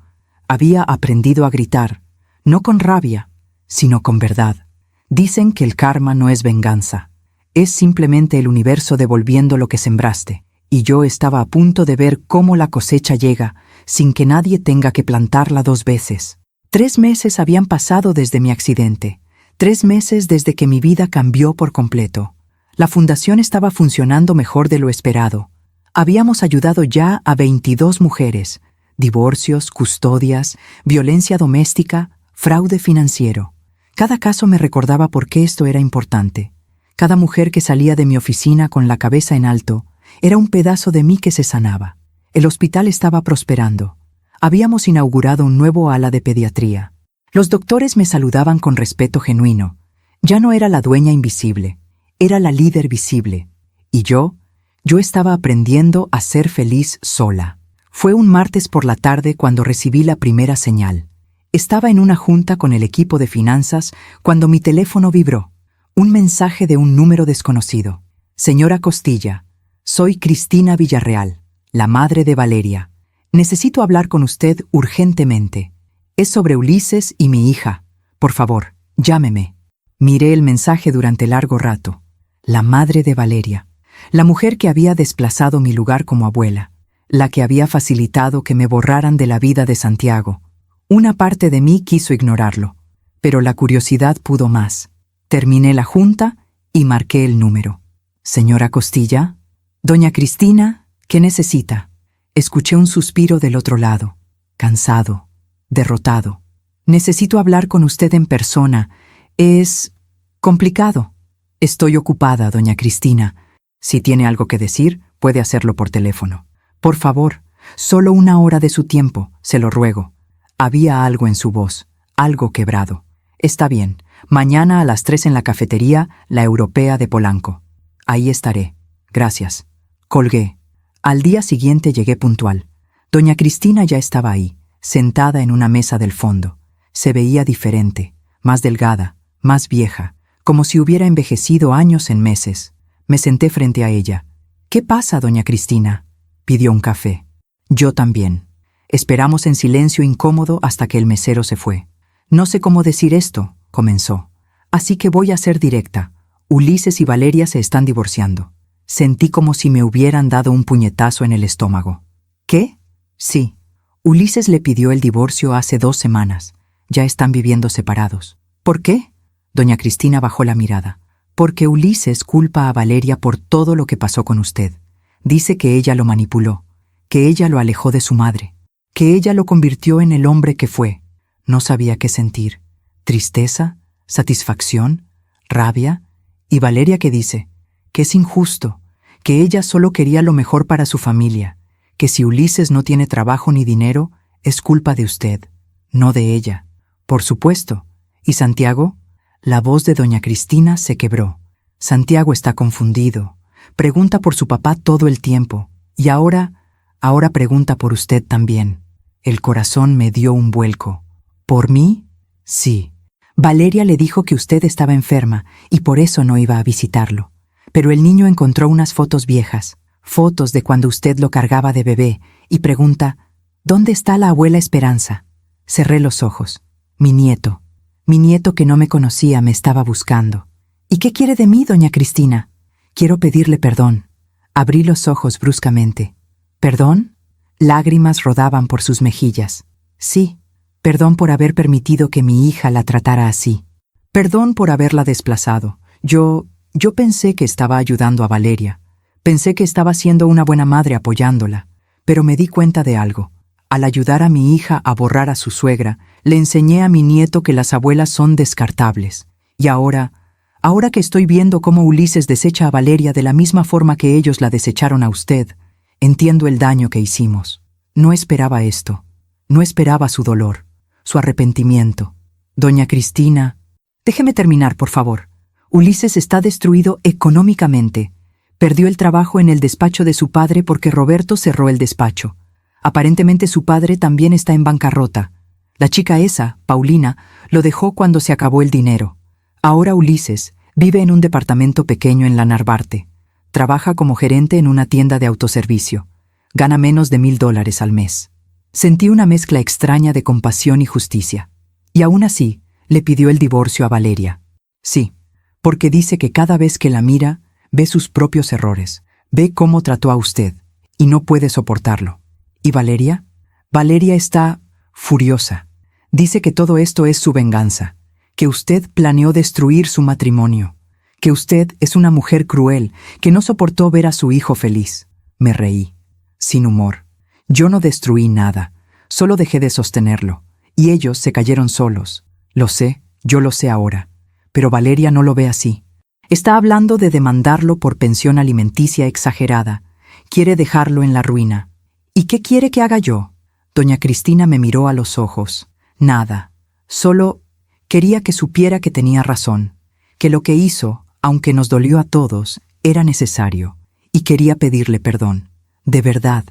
había aprendido a gritar, no con rabia, sino con verdad. Dicen que el karma no es venganza, es simplemente el universo devolviendo lo que sembraste. Y yo estaba a punto de ver cómo la cosecha llega, sin que nadie tenga que plantarla 2 veces. 3 meses habían pasado desde mi accidente, 3 meses desde que mi vida cambió por completo. La fundación estaba funcionando mejor de lo esperado. Habíamos ayudado ya a 22 mujeres, divorcios, custodias, violencia doméstica, fraude financiero. Cada caso me recordaba por qué esto era importante. Cada mujer que salía de mi oficina con la cabeza en alto, era un pedazo de mí que se sanaba. El hospital estaba prosperando. Habíamos inaugurado un nuevo ala de pediatría. Los doctores me saludaban con respeto genuino. Ya no era la dueña invisible, era la líder visible. Y yo estaba aprendiendo a ser feliz sola. Fue un martes por la tarde cuando recibí la primera señal. Estaba en una junta con el equipo de finanzas cuando mi teléfono vibró. Un mensaje de un número desconocido. Señora Costilla, soy Cristina Villarreal, la madre de Valeria. Necesito hablar con usted urgentemente. Es sobre Ulises y mi hija. Por favor, llámeme. Miré el mensaje durante largo rato. La madre de Valeria, la mujer que había desplazado mi lugar como abuela, la que había facilitado que me borraran de la vida de Santiago. Una parte de mí quiso ignorarlo, pero la curiosidad pudo más. Terminé la junta y marqué el número. Señora Costilla, doña Cristina, ¿qué necesita? Escuché un suspiro del otro lado, cansado, derrotado. Necesito hablar con usted en persona. Es complicado. Estoy ocupada, doña Cristina. Si tiene algo que decir, puede hacerlo por teléfono. Por favor, solo 1 hora de su tiempo, se lo ruego. Había algo en su voz, algo quebrado. Está bien, mañana a las 3 en la cafetería La Europea de Polanco. Ahí estaré. Gracias. Colgué. Al día siguiente llegué puntual. Doña Cristina ya estaba ahí, sentada en una mesa del fondo. Se veía diferente, más delgada, más vieja, como si hubiera envejecido años en meses. Me senté frente a ella. ¿Qué pasa, doña Cristina? Pidió un café. Yo también. Esperamos en silencio incómodo hasta que el mesero se fue. No sé cómo decir esto, comenzó. Así que voy a ser directa. Ulises y Valeria se están divorciando. Sentí como si me hubieran dado un puñetazo en el estómago. ¿Qué? Sí. Ulises le pidió el divorcio hace 2 semanas. Ya están viviendo separados. ¿Por qué? Doña Cristina bajó la mirada. Porque Ulises culpa a Valeria por todo lo que pasó con usted. Dice que ella lo manipuló, que ella lo alejó de su madre, que ella lo convirtió en el hombre que fue. No sabía qué sentir. Tristeza, satisfacción, rabia. Y Valeria que dice que es injusto, que ella solo quería lo mejor para su familia, que si Ulises no tiene trabajo ni dinero, es culpa de usted, no de ella. Por supuesto. ¿Y Santiago? La voz de doña Cristina se quebró. Santiago está confundido. Pregunta por su papá todo el tiempo. Y ahora pregunta por usted también. El corazón me dio un vuelco. ¿Por mí? Sí. Valeria le dijo que usted estaba enferma y por eso no iba a visitarlo. Pero el niño encontró unas fotos viejas, fotos de cuando usted lo cargaba de bebé, y pregunta, ¿dónde está la abuela Esperanza? Cerré los ojos. Mi nieto que no me conocía me estaba buscando. ¿Y qué quiere de mí, doña Cristina? Quiero pedirle perdón. Abrí los ojos bruscamente. ¿Perdón? Lágrimas rodaban por sus mejillas. Sí, perdón por haber permitido que mi hija la tratara así. Perdón por haberla desplazado. Yo Yo pensé que estaba ayudando a Valeria. Pensé que estaba siendo una buena madre apoyándola. Pero me di cuenta de algo. Al ayudar a mi hija a borrar a su suegra, le enseñé a mi nieto que las abuelas son descartables. Y ahora que estoy viendo cómo Ulises desecha a Valeria de la misma forma que ellos la desecharon a usted, entiendo el daño que hicimos. No esperaba esto. No esperaba su dolor, su arrepentimiento. Doña Cristina, déjeme terminar, por favor. Ulises está destruido económicamente. Perdió el trabajo en el despacho de su padre porque Roberto cerró el despacho. Aparentemente su padre también está en bancarrota. La chica esa, Paulina, lo dejó cuando se acabó el dinero. Ahora Ulises vive en un departamento pequeño en la Narvarte. Trabaja como gerente en una tienda de autoservicio. Gana menos de $1,000 al mes. Sentí una mezcla extraña de compasión y justicia. Y aún así, le pidió el divorcio a Valeria. Sí, porque dice que cada vez que la mira, ve sus propios errores, ve cómo trató a usted, y no puede soportarlo. ¿Y Valeria? Valeria está furiosa. Dice que todo esto es su venganza, que usted planeó destruir su matrimonio, que usted es una mujer cruel, que no soportó ver a su hijo feliz. Me reí, sin humor. Yo no destruí nada, solo dejé de sostenerlo, y ellos se cayeron solos. Lo sé, yo lo sé ahora, pero Valeria no lo ve así. Está hablando de demandarlo por pensión alimenticia exagerada. Quiere dejarlo en la ruina. ¿Y qué quiere que haga yo? Doña Cristina me miró a los ojos. Nada. Solo quería que supiera que tenía razón, que lo que hizo, aunque nos dolió a todos, era necesario, y quería pedirle perdón. De verdad,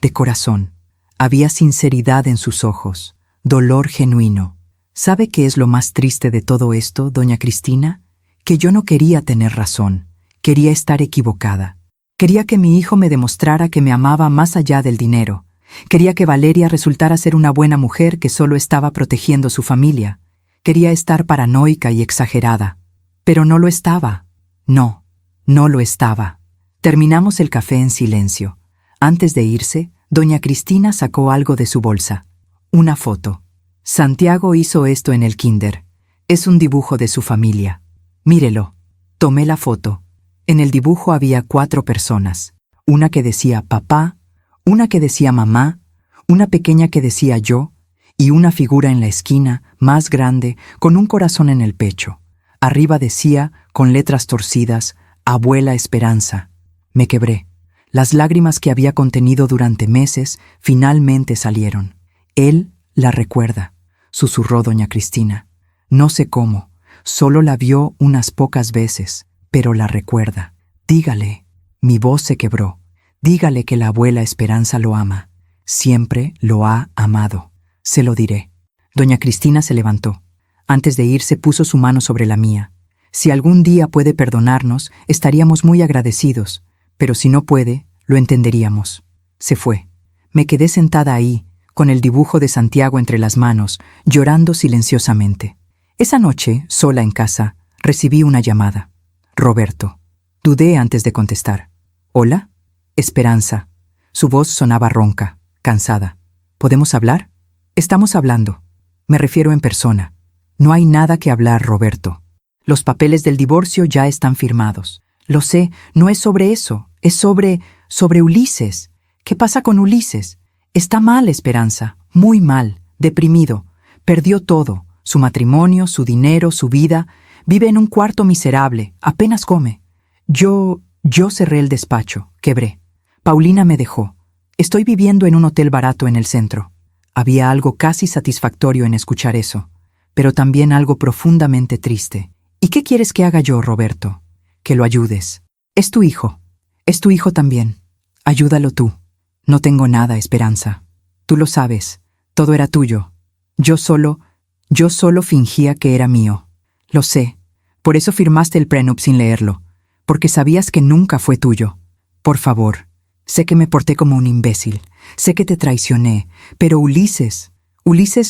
de corazón. Había sinceridad en sus ojos, dolor genuino. ¿Sabe qué es lo más triste de todo esto, doña Cristina? Que yo no quería tener razón, quería estar equivocada. Quería que mi hijo me demostrara que me amaba más allá del dinero. Quería que Valeria resultara ser una buena mujer que solo estaba protegiendo su familia. Quería estar paranoica y exagerada. Pero no lo estaba. No, no lo estaba. Terminamos el café en silencio. Antes de irse, doña Cristina sacó algo de su bolsa. Una foto. Santiago hizo esto en el kinder. Es un dibujo de su familia. Mírelo. Tomé la foto. En el dibujo había 4 personas. Una que decía papá, una que decía mamá, una pequeña que decía yo, y una figura en la esquina, más grande, con un corazón en el pecho. Arriba decía, con letras torcidas, Abuela Esperanza. Me quebré. Las lágrimas que había contenido durante meses finalmente salieron. Él la recuerda, susurró doña Cristina. No sé cómo, solo la vio unas pocas veces, pero la recuerda. Dígale, mi voz se quebró, dígale que la abuela Esperanza lo ama. Siempre lo ha amado. Se lo diré. Doña Cristina se levantó. Antes de irse puso su mano sobre la mía. Si algún día puede perdonarnos, estaríamos muy agradecidos, pero si no puede, lo entenderíamos. Se fue. Me quedé sentada ahí, con el dibujo de Santiago entre las manos, llorando silenciosamente. Esa noche, sola en casa, recibí una llamada. Roberto. Dudé antes de contestar. ¿Hola? Esperanza. Su voz sonaba ronca, cansada. ¿Podemos hablar? Estamos hablando. Me refiero en persona. No hay nada que hablar, Roberto. Los papeles del divorcio ya están firmados. Lo sé, no es sobre eso, es sobre Ulises. ¿Qué pasa con Ulises? Está mal, Esperanza, muy mal, deprimido. Perdió todo, su matrimonio, su dinero, su vida. Vive en un cuarto miserable, apenas come. Yo cerré el despacho, quebré. Paulina me dejó. Estoy viviendo en un hotel barato en el centro. Había algo casi satisfactorio en escuchar eso, pero también algo profundamente triste. ¿Y qué quieres que haga yo, Roberto? Que lo ayudes. Es tu hijo también. Ayúdalo tú. No tengo nada, Esperanza. Tú lo sabes, todo era tuyo. Yo solo fingía que era mío. Lo sé, por eso firmaste el prenup sin leerlo, porque sabías que nunca fue tuyo. Por favor, sé que me porté como un imbécil, sé que te traicioné, pero Ulises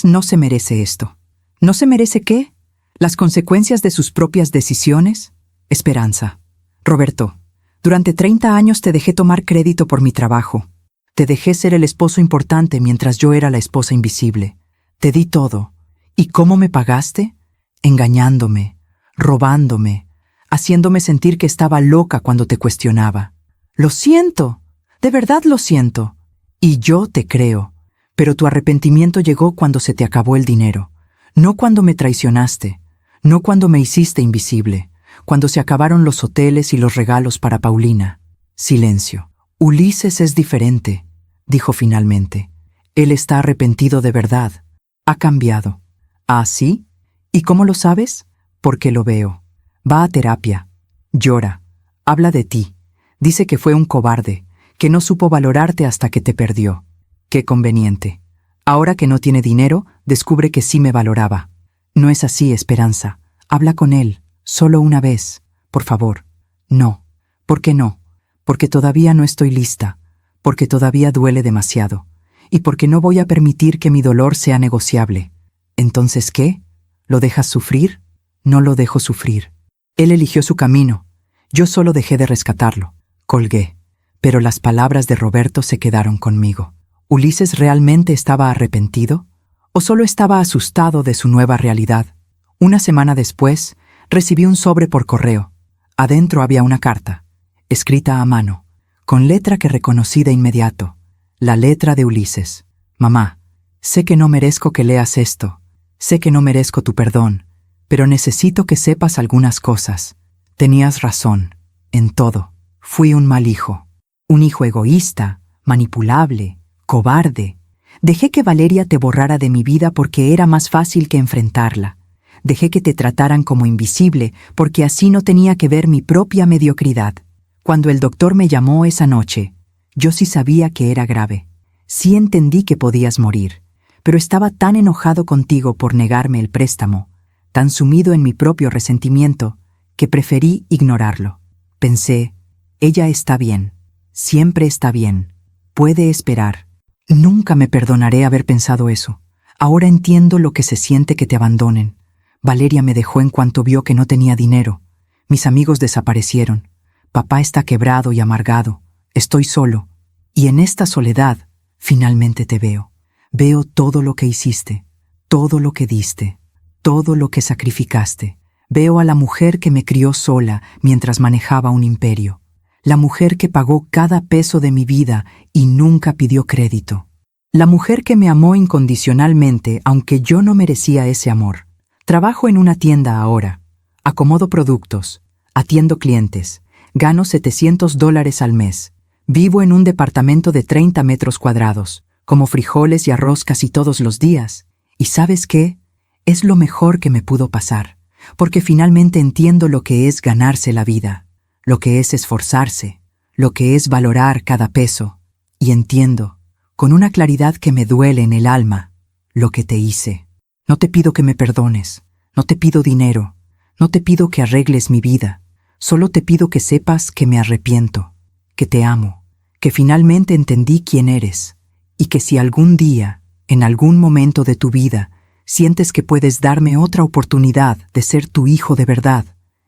no se merece esto. ¿No se merece qué? ¿Las consecuencias de sus propias decisiones? Esperanza. Roberto, durante 30 años te dejé tomar crédito por mi trabajo. Te dejé ser el esposo importante mientras yo era la esposa invisible. Te di todo. ¿Y cómo me pagaste? Engañándome, robándome, haciéndome sentir que estaba loca cuando te cuestionaba. Lo siento, de verdad lo siento. Y yo te creo, pero tu arrepentimiento llegó cuando se te acabó el dinero, no cuando me traicionaste, no cuando me hiciste invisible, cuando se acabaron los hoteles y los regalos para Paulina. Silencio. Ulises es diferente, dijo finalmente. Él está arrepentido de verdad. Ha cambiado. ¿Ah, sí? ¿Y cómo lo sabes? Porque lo veo. Va a terapia. Llora. Habla de ti. Dice que fue un cobarde, que no supo valorarte hasta que te perdió. Qué conveniente. Ahora que no tiene dinero, descubre que sí me valoraba. No es así, Esperanza. Habla con él, solo una vez, por favor. No. ¿Por qué no? Porque todavía no estoy lista, porque todavía duele demasiado, y porque no voy a permitir que mi dolor sea negociable. ¿Entonces qué? ¿Lo dejas sufrir? No lo dejo sufrir. Él eligió su camino. Yo solo dejé de rescatarlo. Colgué. Pero las palabras de Roberto se quedaron conmigo. ¿Ulises realmente estaba arrepentido? ¿O solo estaba asustado de su nueva realidad? Una semana después, recibí un sobre por correo. Adentro había una carta, escrita a mano, con letra que reconocí de inmediato. La letra de Ulises. Mamá, sé que no merezco que leas esto. Sé que no merezco tu perdón, pero necesito que sepas algunas cosas. Tenías razón, en todo. Fui un mal hijo. Un hijo egoísta, manipulable, cobarde. Dejé que Valeria te borrara de mi vida porque era más fácil que enfrentarla. Dejé que te trataran como invisible porque así no tenía que ver mi propia mediocridad. Cuando el doctor me llamó esa noche, yo sí sabía que era grave. Sí entendí que podías morir, pero estaba tan enojado contigo por negarme el préstamo, tan sumido en mi propio resentimiento, que preferí ignorarlo. Pensé, ella está bien, siempre está bien, puede esperar. Nunca me perdonaré haber pensado eso. Ahora entiendo lo que se siente que te abandonen. Valeria me dejó en cuanto vio que no tenía dinero. Mis amigos desaparecieron. Papá está quebrado y amargado. Estoy solo. Y en esta soledad, finalmente te veo. Veo todo lo que hiciste, todo lo que diste, todo lo que sacrificaste. Veo a la mujer que me crió sola mientras manejaba un imperio. La mujer que pagó cada peso de mi vida y nunca pidió crédito. La mujer que me amó incondicionalmente aunque yo no merecía ese amor. Trabajo en una tienda ahora. Acomodo productos. Atiendo clientes. Gano $700 al mes. Vivo en un departamento de 30 metros cuadrados. Como frijoles y arroz casi todos los días. ¿Y sabes qué? Es lo mejor que me pudo pasar. Porque finalmente entiendo lo que es ganarse la vida. Lo que es esforzarse. Lo que es valorar cada peso. Y entiendo, con una claridad que me duele en el alma, lo que te hice. No te pido que me perdones. No te pido dinero. No te pido que arregles mi vida. Solo te pido que sepas que me arrepiento. Que te amo. Que finalmente entendí quién eres. Y que si algún día, en algún momento de tu vida, sientes que puedes darme otra oportunidad de ser tu hijo de verdad,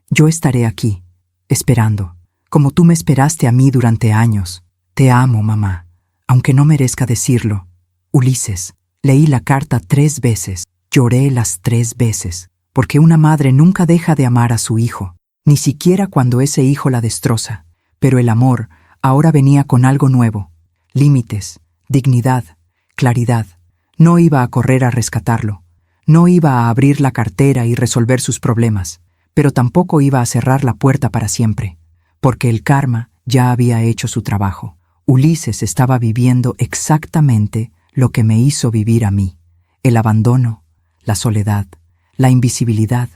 yo estaré aquí, esperando, como tú me esperaste a mí durante años. Te amo, mamá, aunque no merezca decirlo. Ulises, leí la carta 3 veces, lloré las 3 veces, porque una madre nunca deja de amar a su hijo, ni siquiera cuando ese hijo la destroza. Pero el amor ahora venía con algo nuevo, límites, dignidad, claridad. No iba a correr a rescatarlo. No iba a abrir la cartera y resolver sus problemas, pero tampoco iba a cerrar la puerta para siempre, porque el karma ya había hecho su trabajo. Ulises estaba viviendo exactamente lo que me hizo vivir a mí: el abandono, la soledad, la invisibilidad,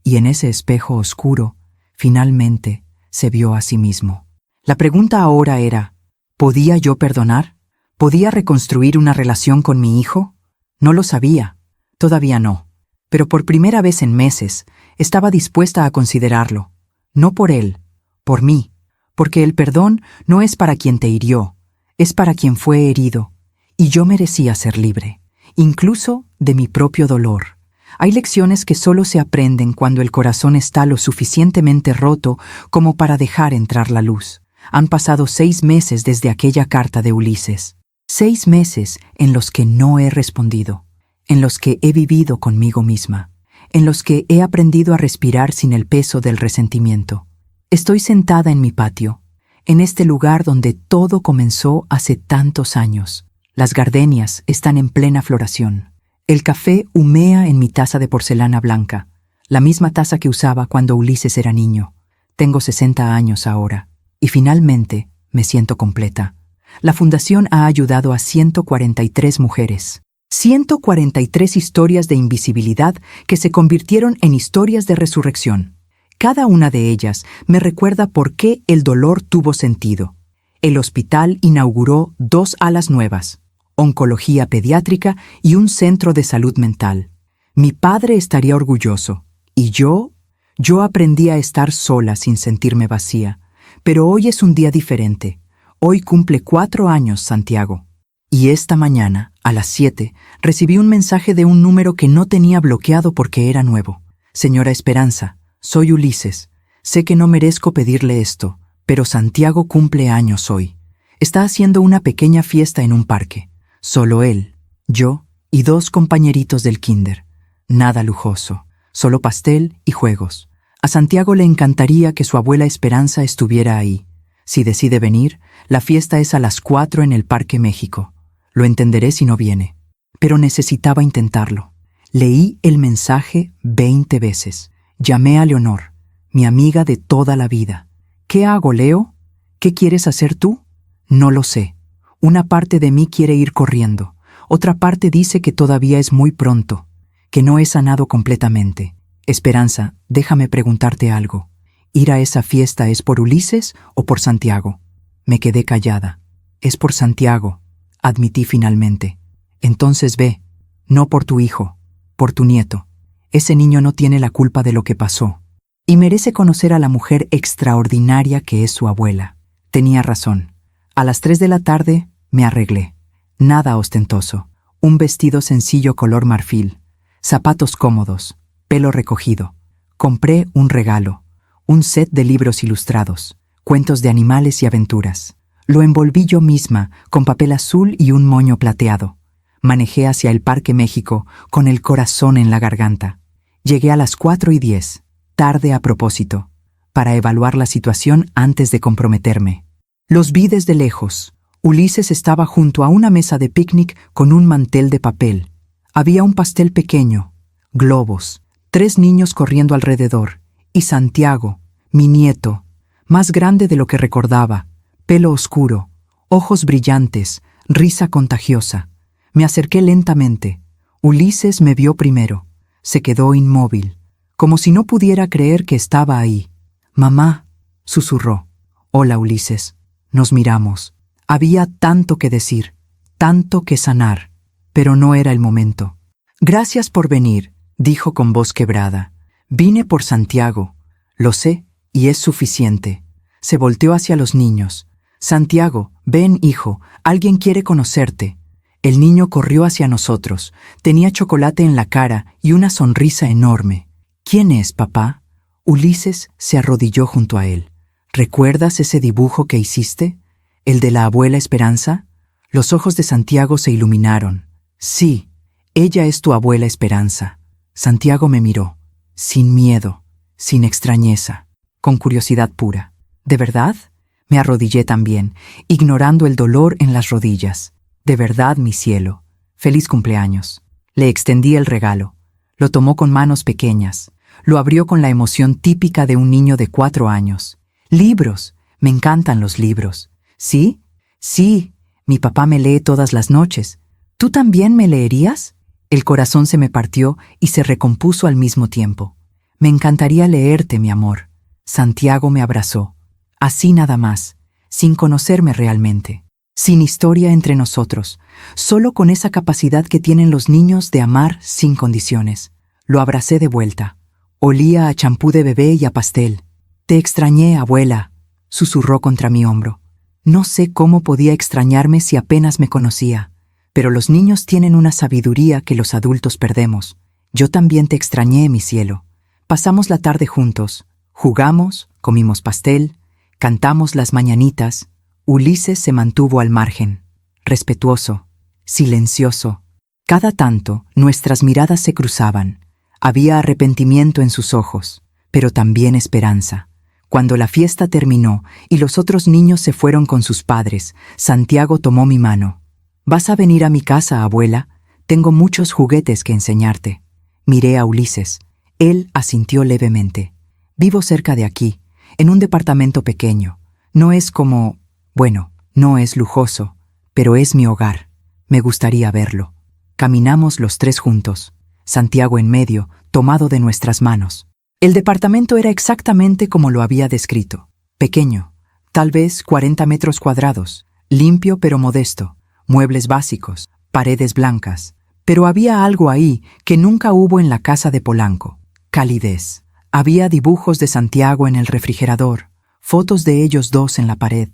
y en ese espejo oscuro, finalmente, se vio a sí mismo. La pregunta ahora era, ¿podía yo perdonar? ¿Podía reconstruir una relación con mi hijo? No lo sabía. Todavía no. Pero por primera vez en meses, estaba dispuesta a considerarlo. No por él, por mí. Porque el perdón no es para quien te hirió, es para quien fue herido. Y yo merecía ser libre, incluso de mi propio dolor. Hay lecciones que solo se aprenden cuando el corazón está lo suficientemente roto como para dejar entrar la luz. Han pasado 6 meses desde aquella carta de Ulises. 6 meses en los que no he respondido, en los que he vivido conmigo misma, en los que he aprendido a respirar sin el peso del resentimiento. Estoy sentada en mi patio, en este lugar donde todo comenzó hace tantos años. Las gardenias están en plena floración. El café humea en mi taza de porcelana blanca, la misma taza que usaba cuando Ulises era niño. Tengo 60 años ahora, y finalmente me siento completa. La fundación ha ayudado a 143 mujeres. 143 historias de invisibilidad que se convirtieron en historias de resurrección. Cada una de ellas me recuerda por qué el dolor tuvo sentido. El hospital inauguró 2 alas nuevas, oncología pediátrica y un centro de salud mental. Mi padre estaría orgulloso, y yo aprendí a estar sola sin sentirme vacía. Pero hoy es un día diferente. Hoy cumple 4 años Santiago. Y esta mañana, a las 7, recibí un mensaje de un número que no tenía bloqueado porque era nuevo. Señora Esperanza, soy Ulises. Sé que no merezco pedirle esto, pero Santiago cumple años hoy. Está haciendo una pequeña fiesta en un parque. Solo él, yo y 2 compañeritos del kinder. Nada lujoso, solo pastel y juegos. A Santiago le encantaría que su abuela Esperanza estuviera ahí. Si decide venir, la fiesta es a las 4 en el Parque México. Lo entenderé si no viene. Pero necesitaba intentarlo. Leí el mensaje 20 veces. Llamé a Leonor, mi amiga de toda la vida. ¿Qué hago, Leo? ¿Qué quieres hacer tú? No lo sé. Una parte de mí quiere ir corriendo. Otra parte dice que todavía es muy pronto, que no he sanado completamente. Esperanza, déjame preguntarte algo. ¿Ir a esa fiesta es por Ulises o por Santiago? Me quedé callada. Es por Santiago, admití finalmente. Entonces ve, no por tu hijo, por tu nieto. Ese niño no tiene la culpa de lo que pasó. Y merece conocer a la mujer extraordinaria que es su abuela. Tenía razón. A las 3 de la tarde me arreglé. Nada ostentoso. Un vestido sencillo color marfil, zapatos cómodos, pelo recogido. Compré un regalo, un set de libros ilustrados, cuentos de animales y aventuras. Lo envolví yo misma con papel azul y un moño plateado. Manejé hacia el Parque México con el corazón en la garganta. Llegué a las 4:10, tarde a propósito, para evaluar la situación antes de comprometerme. Los vi desde lejos. Ulises estaba junto a una mesa de picnic con un mantel de papel. Había un pastel pequeño, globos, 3 niños corriendo alrededor, y Santiago, mi nieto, más grande de lo que recordaba, pelo oscuro, ojos brillantes, risa contagiosa. Me acerqué lentamente. Ulises me vio primero. Se quedó inmóvil, como si no pudiera creer que estaba ahí. «Mamá», susurró. «Hola, Ulises». Nos miramos. Había tanto que decir, tanto que sanar, pero no era el momento. «Gracias por venir», dijo con voz quebrada. «Vine por Santiago. Lo sé, y es suficiente». Se volteó hacia los niños. «Santiago, ven, hijo, alguien quiere conocerte». El niño corrió hacia nosotros. Tenía chocolate en la cara y una sonrisa enorme. «¿Quién es, papá?» Ulises se arrodilló junto a él. «¿Recuerdas ese dibujo que hiciste? ¿El de la abuela Esperanza?» Los ojos de Santiago se iluminaron. «Sí, ella es tu abuela Esperanza». Santiago me miró, sin miedo, sin extrañeza, con curiosidad pura. «¿De verdad?» Me arrodillé también, ignorando el dolor en las rodillas. «De verdad, mi cielo. Feliz cumpleaños». Le extendí el regalo. Lo tomó con manos pequeñas. Lo abrió con la emoción típica de un niño de 4 años. «Libros. Me encantan los libros». «¿Sí? Sí. Mi papá me lee todas las noches. ¿Tú también me leerías?» El corazón se me partió y se recompuso al mismo tiempo. «Me encantaría leerte, mi amor». Santiago me abrazó. Así nada más, sin conocerme realmente. Sin historia entre nosotros, solo con esa capacidad que tienen los niños de amar sin condiciones. Lo abracé de vuelta. Olía a champú de bebé y a pastel. «Te extrañé, abuela», susurró contra mi hombro. No sé cómo podía extrañarme si apenas me conocía, pero los niños tienen una sabiduría que los adultos perdemos. Yo también te extrañé, mi cielo. Pasamos la tarde juntos, jugamos, comimos pastel, cantamos las mañanitas. Ulises se mantuvo al margen, respetuoso, silencioso. Cada tanto nuestras miradas se cruzaban. Había arrepentimiento en sus ojos, pero también esperanza. Cuando la fiesta terminó y los otros niños se fueron con sus padres, Santiago tomó mi mano. «¿Vas a venir a mi casa, abuela? Tengo muchos juguetes que enseñarte». Miré a Ulises. Él asintió levemente. «Vivo cerca de aquí, en un departamento pequeño. No es como... bueno, no es lujoso, pero es mi hogar. Me gustaría verlo». Caminamos los tres juntos, Santiago en medio, tomado de nuestras manos. El departamento era exactamente como lo había descrito. Pequeño, tal vez 40 metros cuadrados, limpio pero modesto, muebles básicos, paredes blancas. Pero había algo ahí que nunca hubo en la casa de Polanco: calidez. Había dibujos de Santiago en el refrigerador, fotos de ellos dos en la pared,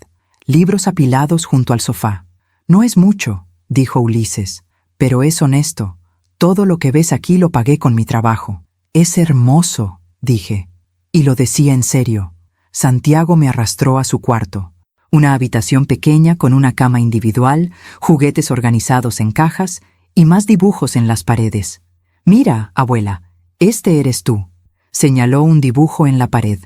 libros apilados junto al sofá. «No es mucho», dijo Ulises, «pero es honesto. Todo lo que ves aquí lo pagué con mi trabajo». «Es hermoso», dije, y lo decía en serio. Santiago me arrastró a su cuarto. Una habitación pequeña con una cama individual, juguetes organizados en cajas y más dibujos en las paredes. «Mira, abuela, este eres tú». Señaló un dibujo en la pared.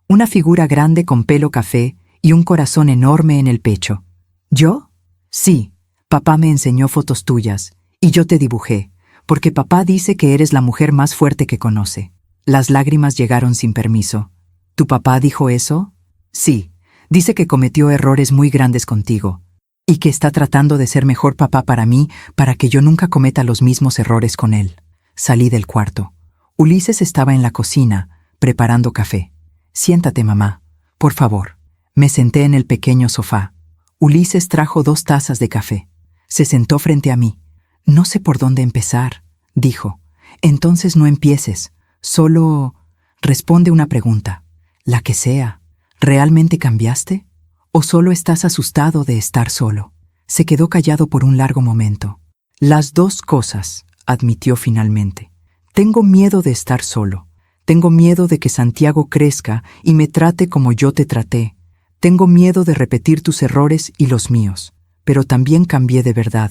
Una figura grande con pelo café y un corazón enorme en el pecho. «¿Yo?» «Sí, papá me enseñó fotos tuyas y yo te dibujé, porque papá dice que eres la mujer más fuerte que conoce». Las lágrimas llegaron sin permiso. «¿Tu papá dijo eso?» «Sí, dice que cometió errores muy grandes contigo y que está tratando de ser mejor papá para mí para que yo nunca cometa los mismos errores con él». Salí del cuarto. Ulises estaba en la cocina, preparando café. «Siéntate, mamá, por favor». Me senté en el pequeño sofá. Ulises trajo 2 tazas de café. Se sentó frente a mí. «No sé por dónde empezar», dijo. «Entonces no empieces. Solo responde una pregunta, la que sea. ¿Realmente cambiaste? ¿O solo estás asustado de estar solo?» Se quedó callado por un largo momento. «Las 2 cosas», admitió finalmente. «Tengo miedo de estar solo. Tengo miedo de que Santiago crezca y me trate como yo te traté. Tengo miedo de repetir tus errores y los míos. Pero también cambié de verdad,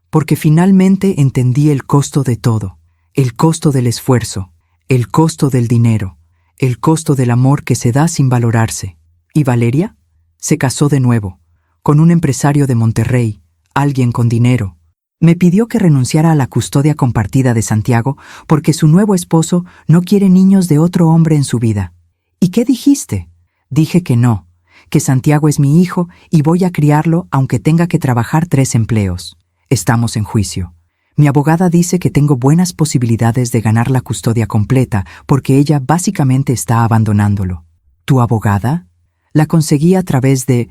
porque finalmente entendí el costo de todo. El costo del esfuerzo, el costo del dinero, el costo del amor que se da sin valorarse». ¿Y Valeria? Se casó de nuevo, con un empresario de Monterrey, alguien con dinero. Me pidió que renunciara a la custodia compartida de Santiago porque su nuevo esposo no quiere niños de otro hombre en su vida. ¿Y qué dijiste? Dije que no, que Santiago es mi hijo y voy a criarlo aunque tenga que trabajar 3 empleos. Estamos en juicio. Mi abogada dice que tengo buenas posibilidades de ganar la custodia completa porque ella básicamente está abandonándolo. ¿Tu abogada? La conseguí a través de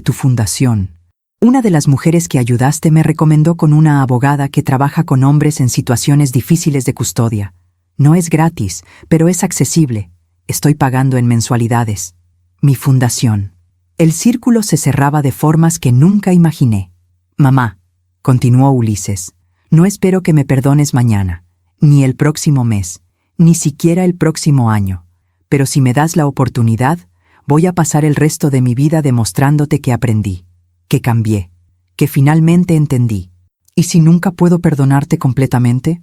tu fundación. Una de las mujeres que ayudaste me recomendó con una abogada que trabaja con hombres en situaciones difíciles de custodia. No es gratis, pero es accesible. Estoy pagando en mensualidades. Mi fundación. El círculo se cerraba de formas que nunca imaginé. «Mamá», continuó Ulises, «no espero que me perdones mañana, ni el próximo mes, ni siquiera el próximo año. Pero si me das la oportunidad, voy a pasar el resto de mi vida demostrándote que aprendí, que cambié, que finalmente entendí. Y si nunca puedo perdonarte completamente,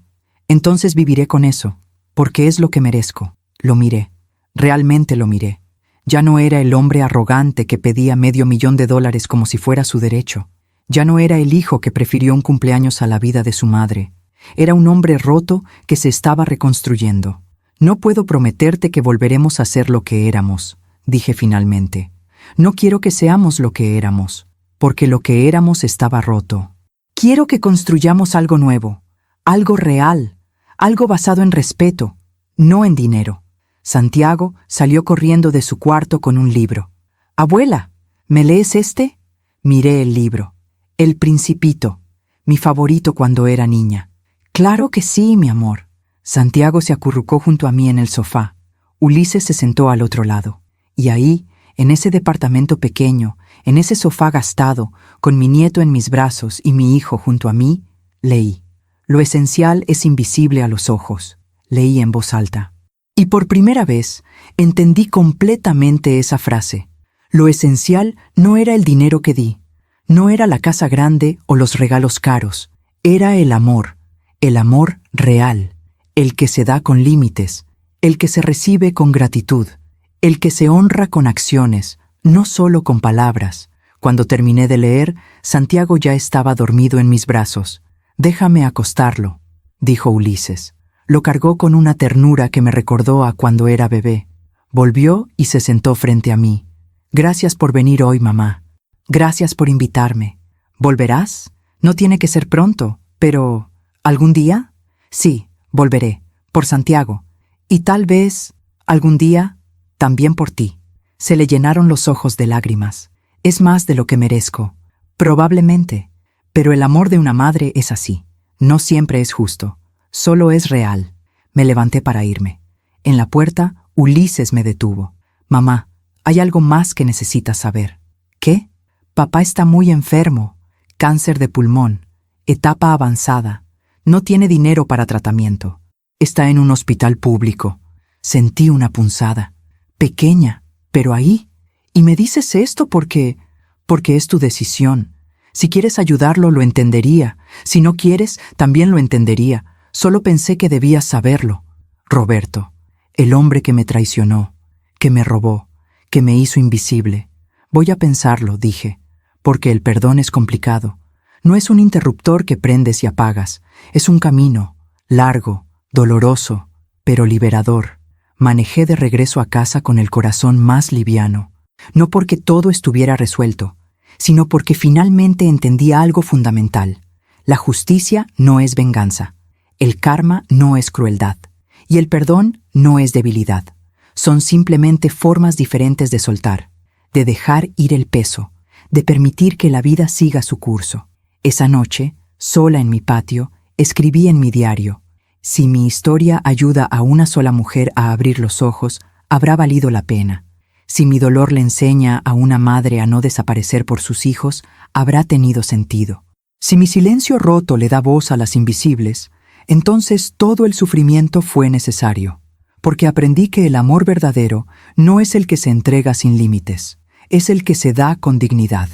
entonces viviré con eso, porque es lo que merezco». Lo miré, realmente lo miré. Ya no era el hombre arrogante que pedía $500,000 como si fuera su derecho. Ya no era el hijo que prefirió un cumpleaños a la vida de su madre. Era un hombre roto que se estaba reconstruyendo. «No puedo prometerte que volveremos a ser lo que éramos», dije finalmente. «No quiero que seamos lo que éramos, porque lo que éramos estaba roto. Quiero que construyamos algo nuevo, algo real, algo basado en respeto, no en dinero». Santiago salió corriendo de su cuarto con un libro. «Abuela, ¿me lees este?» Miré el libro. El Principito, mi favorito cuando era niña. «Claro que sí, mi amor». Santiago se acurrucó junto a mí en el sofá. Ulises se sentó al otro lado. Y ahí, en ese departamento pequeño, en ese sofá gastado, con mi nieto en mis brazos y mi hijo junto a mí, leí. «Lo esencial es invisible a los ojos», leí en voz alta. Y por primera vez entendí completamente esa frase. Lo esencial no era el dinero que di, no era la casa grande o los regalos caros, era el amor real, el que se da con límites, el que se recibe con gratitud, el que se honra con acciones, no solo con palabras. Cuando terminé de leer, Santiago ya estaba dormido en mis brazos. «Déjame acostarlo», dijo Ulises. Lo cargó con una ternura que me recordó a cuando era bebé. Volvió y se sentó frente a mí. «Gracias por venir hoy, mamá. Gracias por invitarme. ¿Volverás? No tiene que ser pronto, pero ¿algún día?» «Sí, volveré, por Santiago. Y tal vez, algún día, también por ti». Se le llenaron los ojos de lágrimas. «Es más de lo que merezco. Probablemente. Pero el amor de una madre es así. No siempre es justo. Solo es real». Me levanté para irme. En la puerta, Ulises me detuvo. «Mamá, hay algo más que necesitas saber». «¿Qué?» «Papá está muy enfermo. Cáncer de pulmón. Etapa avanzada. No tiene dinero para tratamiento. Está en un hospital público». Sentí una punzada. Pequeña, pero ahí. «Y me dices esto porque es tu decisión. Si quieres ayudarlo, lo entendería. Si no quieres, también lo entendería. Solo pensé que debías saberlo. Roberto, el hombre que me traicionó, que me robó, que me hizo invisible. Voy a pensarlo», dije, «porque el perdón es complicado. No es un interruptor que prendes y apagas. Es un camino, largo, doloroso, pero liberador». Manejé de regreso a casa con el corazón más liviano. No porque todo estuviera resuelto, sino porque finalmente entendí algo fundamental. La justicia no es venganza. El karma no es crueldad. Y el perdón no es debilidad. Son simplemente formas diferentes de soltar, de dejar ir el peso, de permitir que la vida siga su curso. Esa noche, sola en mi patio, escribí en mi diario: «Si mi historia ayuda a una sola mujer a abrir los ojos, habrá valido la pena. Si mi dolor le enseña a una madre a no desaparecer por sus hijos, habrá tenido sentido. Si mi silencio roto le da voz a las invisibles, entonces todo el sufrimiento fue necesario, porque aprendí que el amor verdadero no es el que se entrega sin límites, es el que se da con dignidad,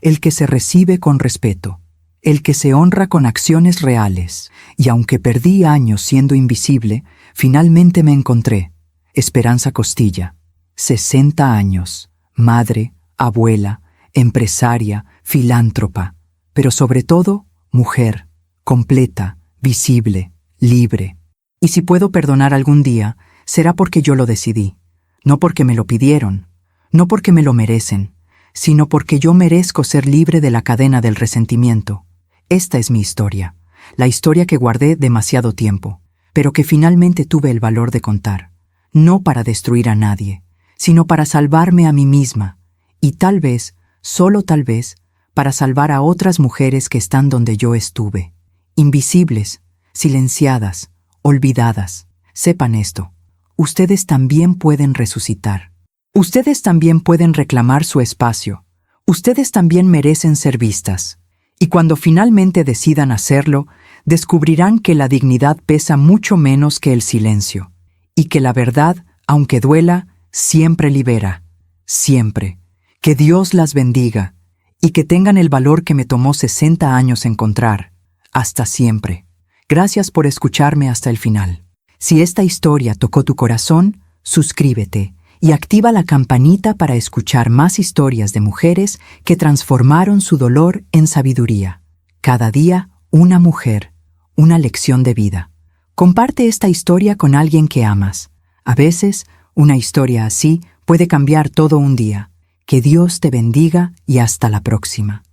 el que se recibe con respeto, el que se honra con acciones reales. Y aunque perdí años siendo invisible, finalmente me encontré». Esperanza Costilla, 60 años, madre, abuela, empresaria, filántropa, pero sobre todo, mujer, completa, visible, libre. Y si puedo perdonar algún día, será porque yo lo decidí, no porque me lo pidieron, no porque me lo merecen, sino porque yo merezco ser libre de la cadena del resentimiento. Esta es mi historia, la historia que guardé demasiado tiempo, pero que finalmente tuve el valor de contar, no para destruir a nadie, sino para salvarme a mí misma, y tal vez, solo tal vez, para salvar a otras mujeres que están donde yo estuve, invisibles, silenciadas, olvidadas. Sepan esto, ustedes también pueden resucitar. Ustedes también pueden reclamar su espacio. Ustedes también merecen ser vistas. Y cuando finalmente decidan hacerlo, descubrirán que la dignidad pesa mucho menos que el silencio, y que la verdad, aunque duela, siempre libera. Siempre. Que Dios las bendiga, y que tengan el valor que me tomó 60 años encontrar. Hasta siempre. Gracias por escucharme hasta el final. Si esta historia tocó tu corazón, suscríbete y activa la campanita para escuchar más historias de mujeres que transformaron su dolor en sabiduría. Cada día, una mujer, una lección de vida. Comparte esta historia con alguien que amas. A veces, una historia así puede cambiar todo un día. Que Dios te bendiga y hasta la próxima.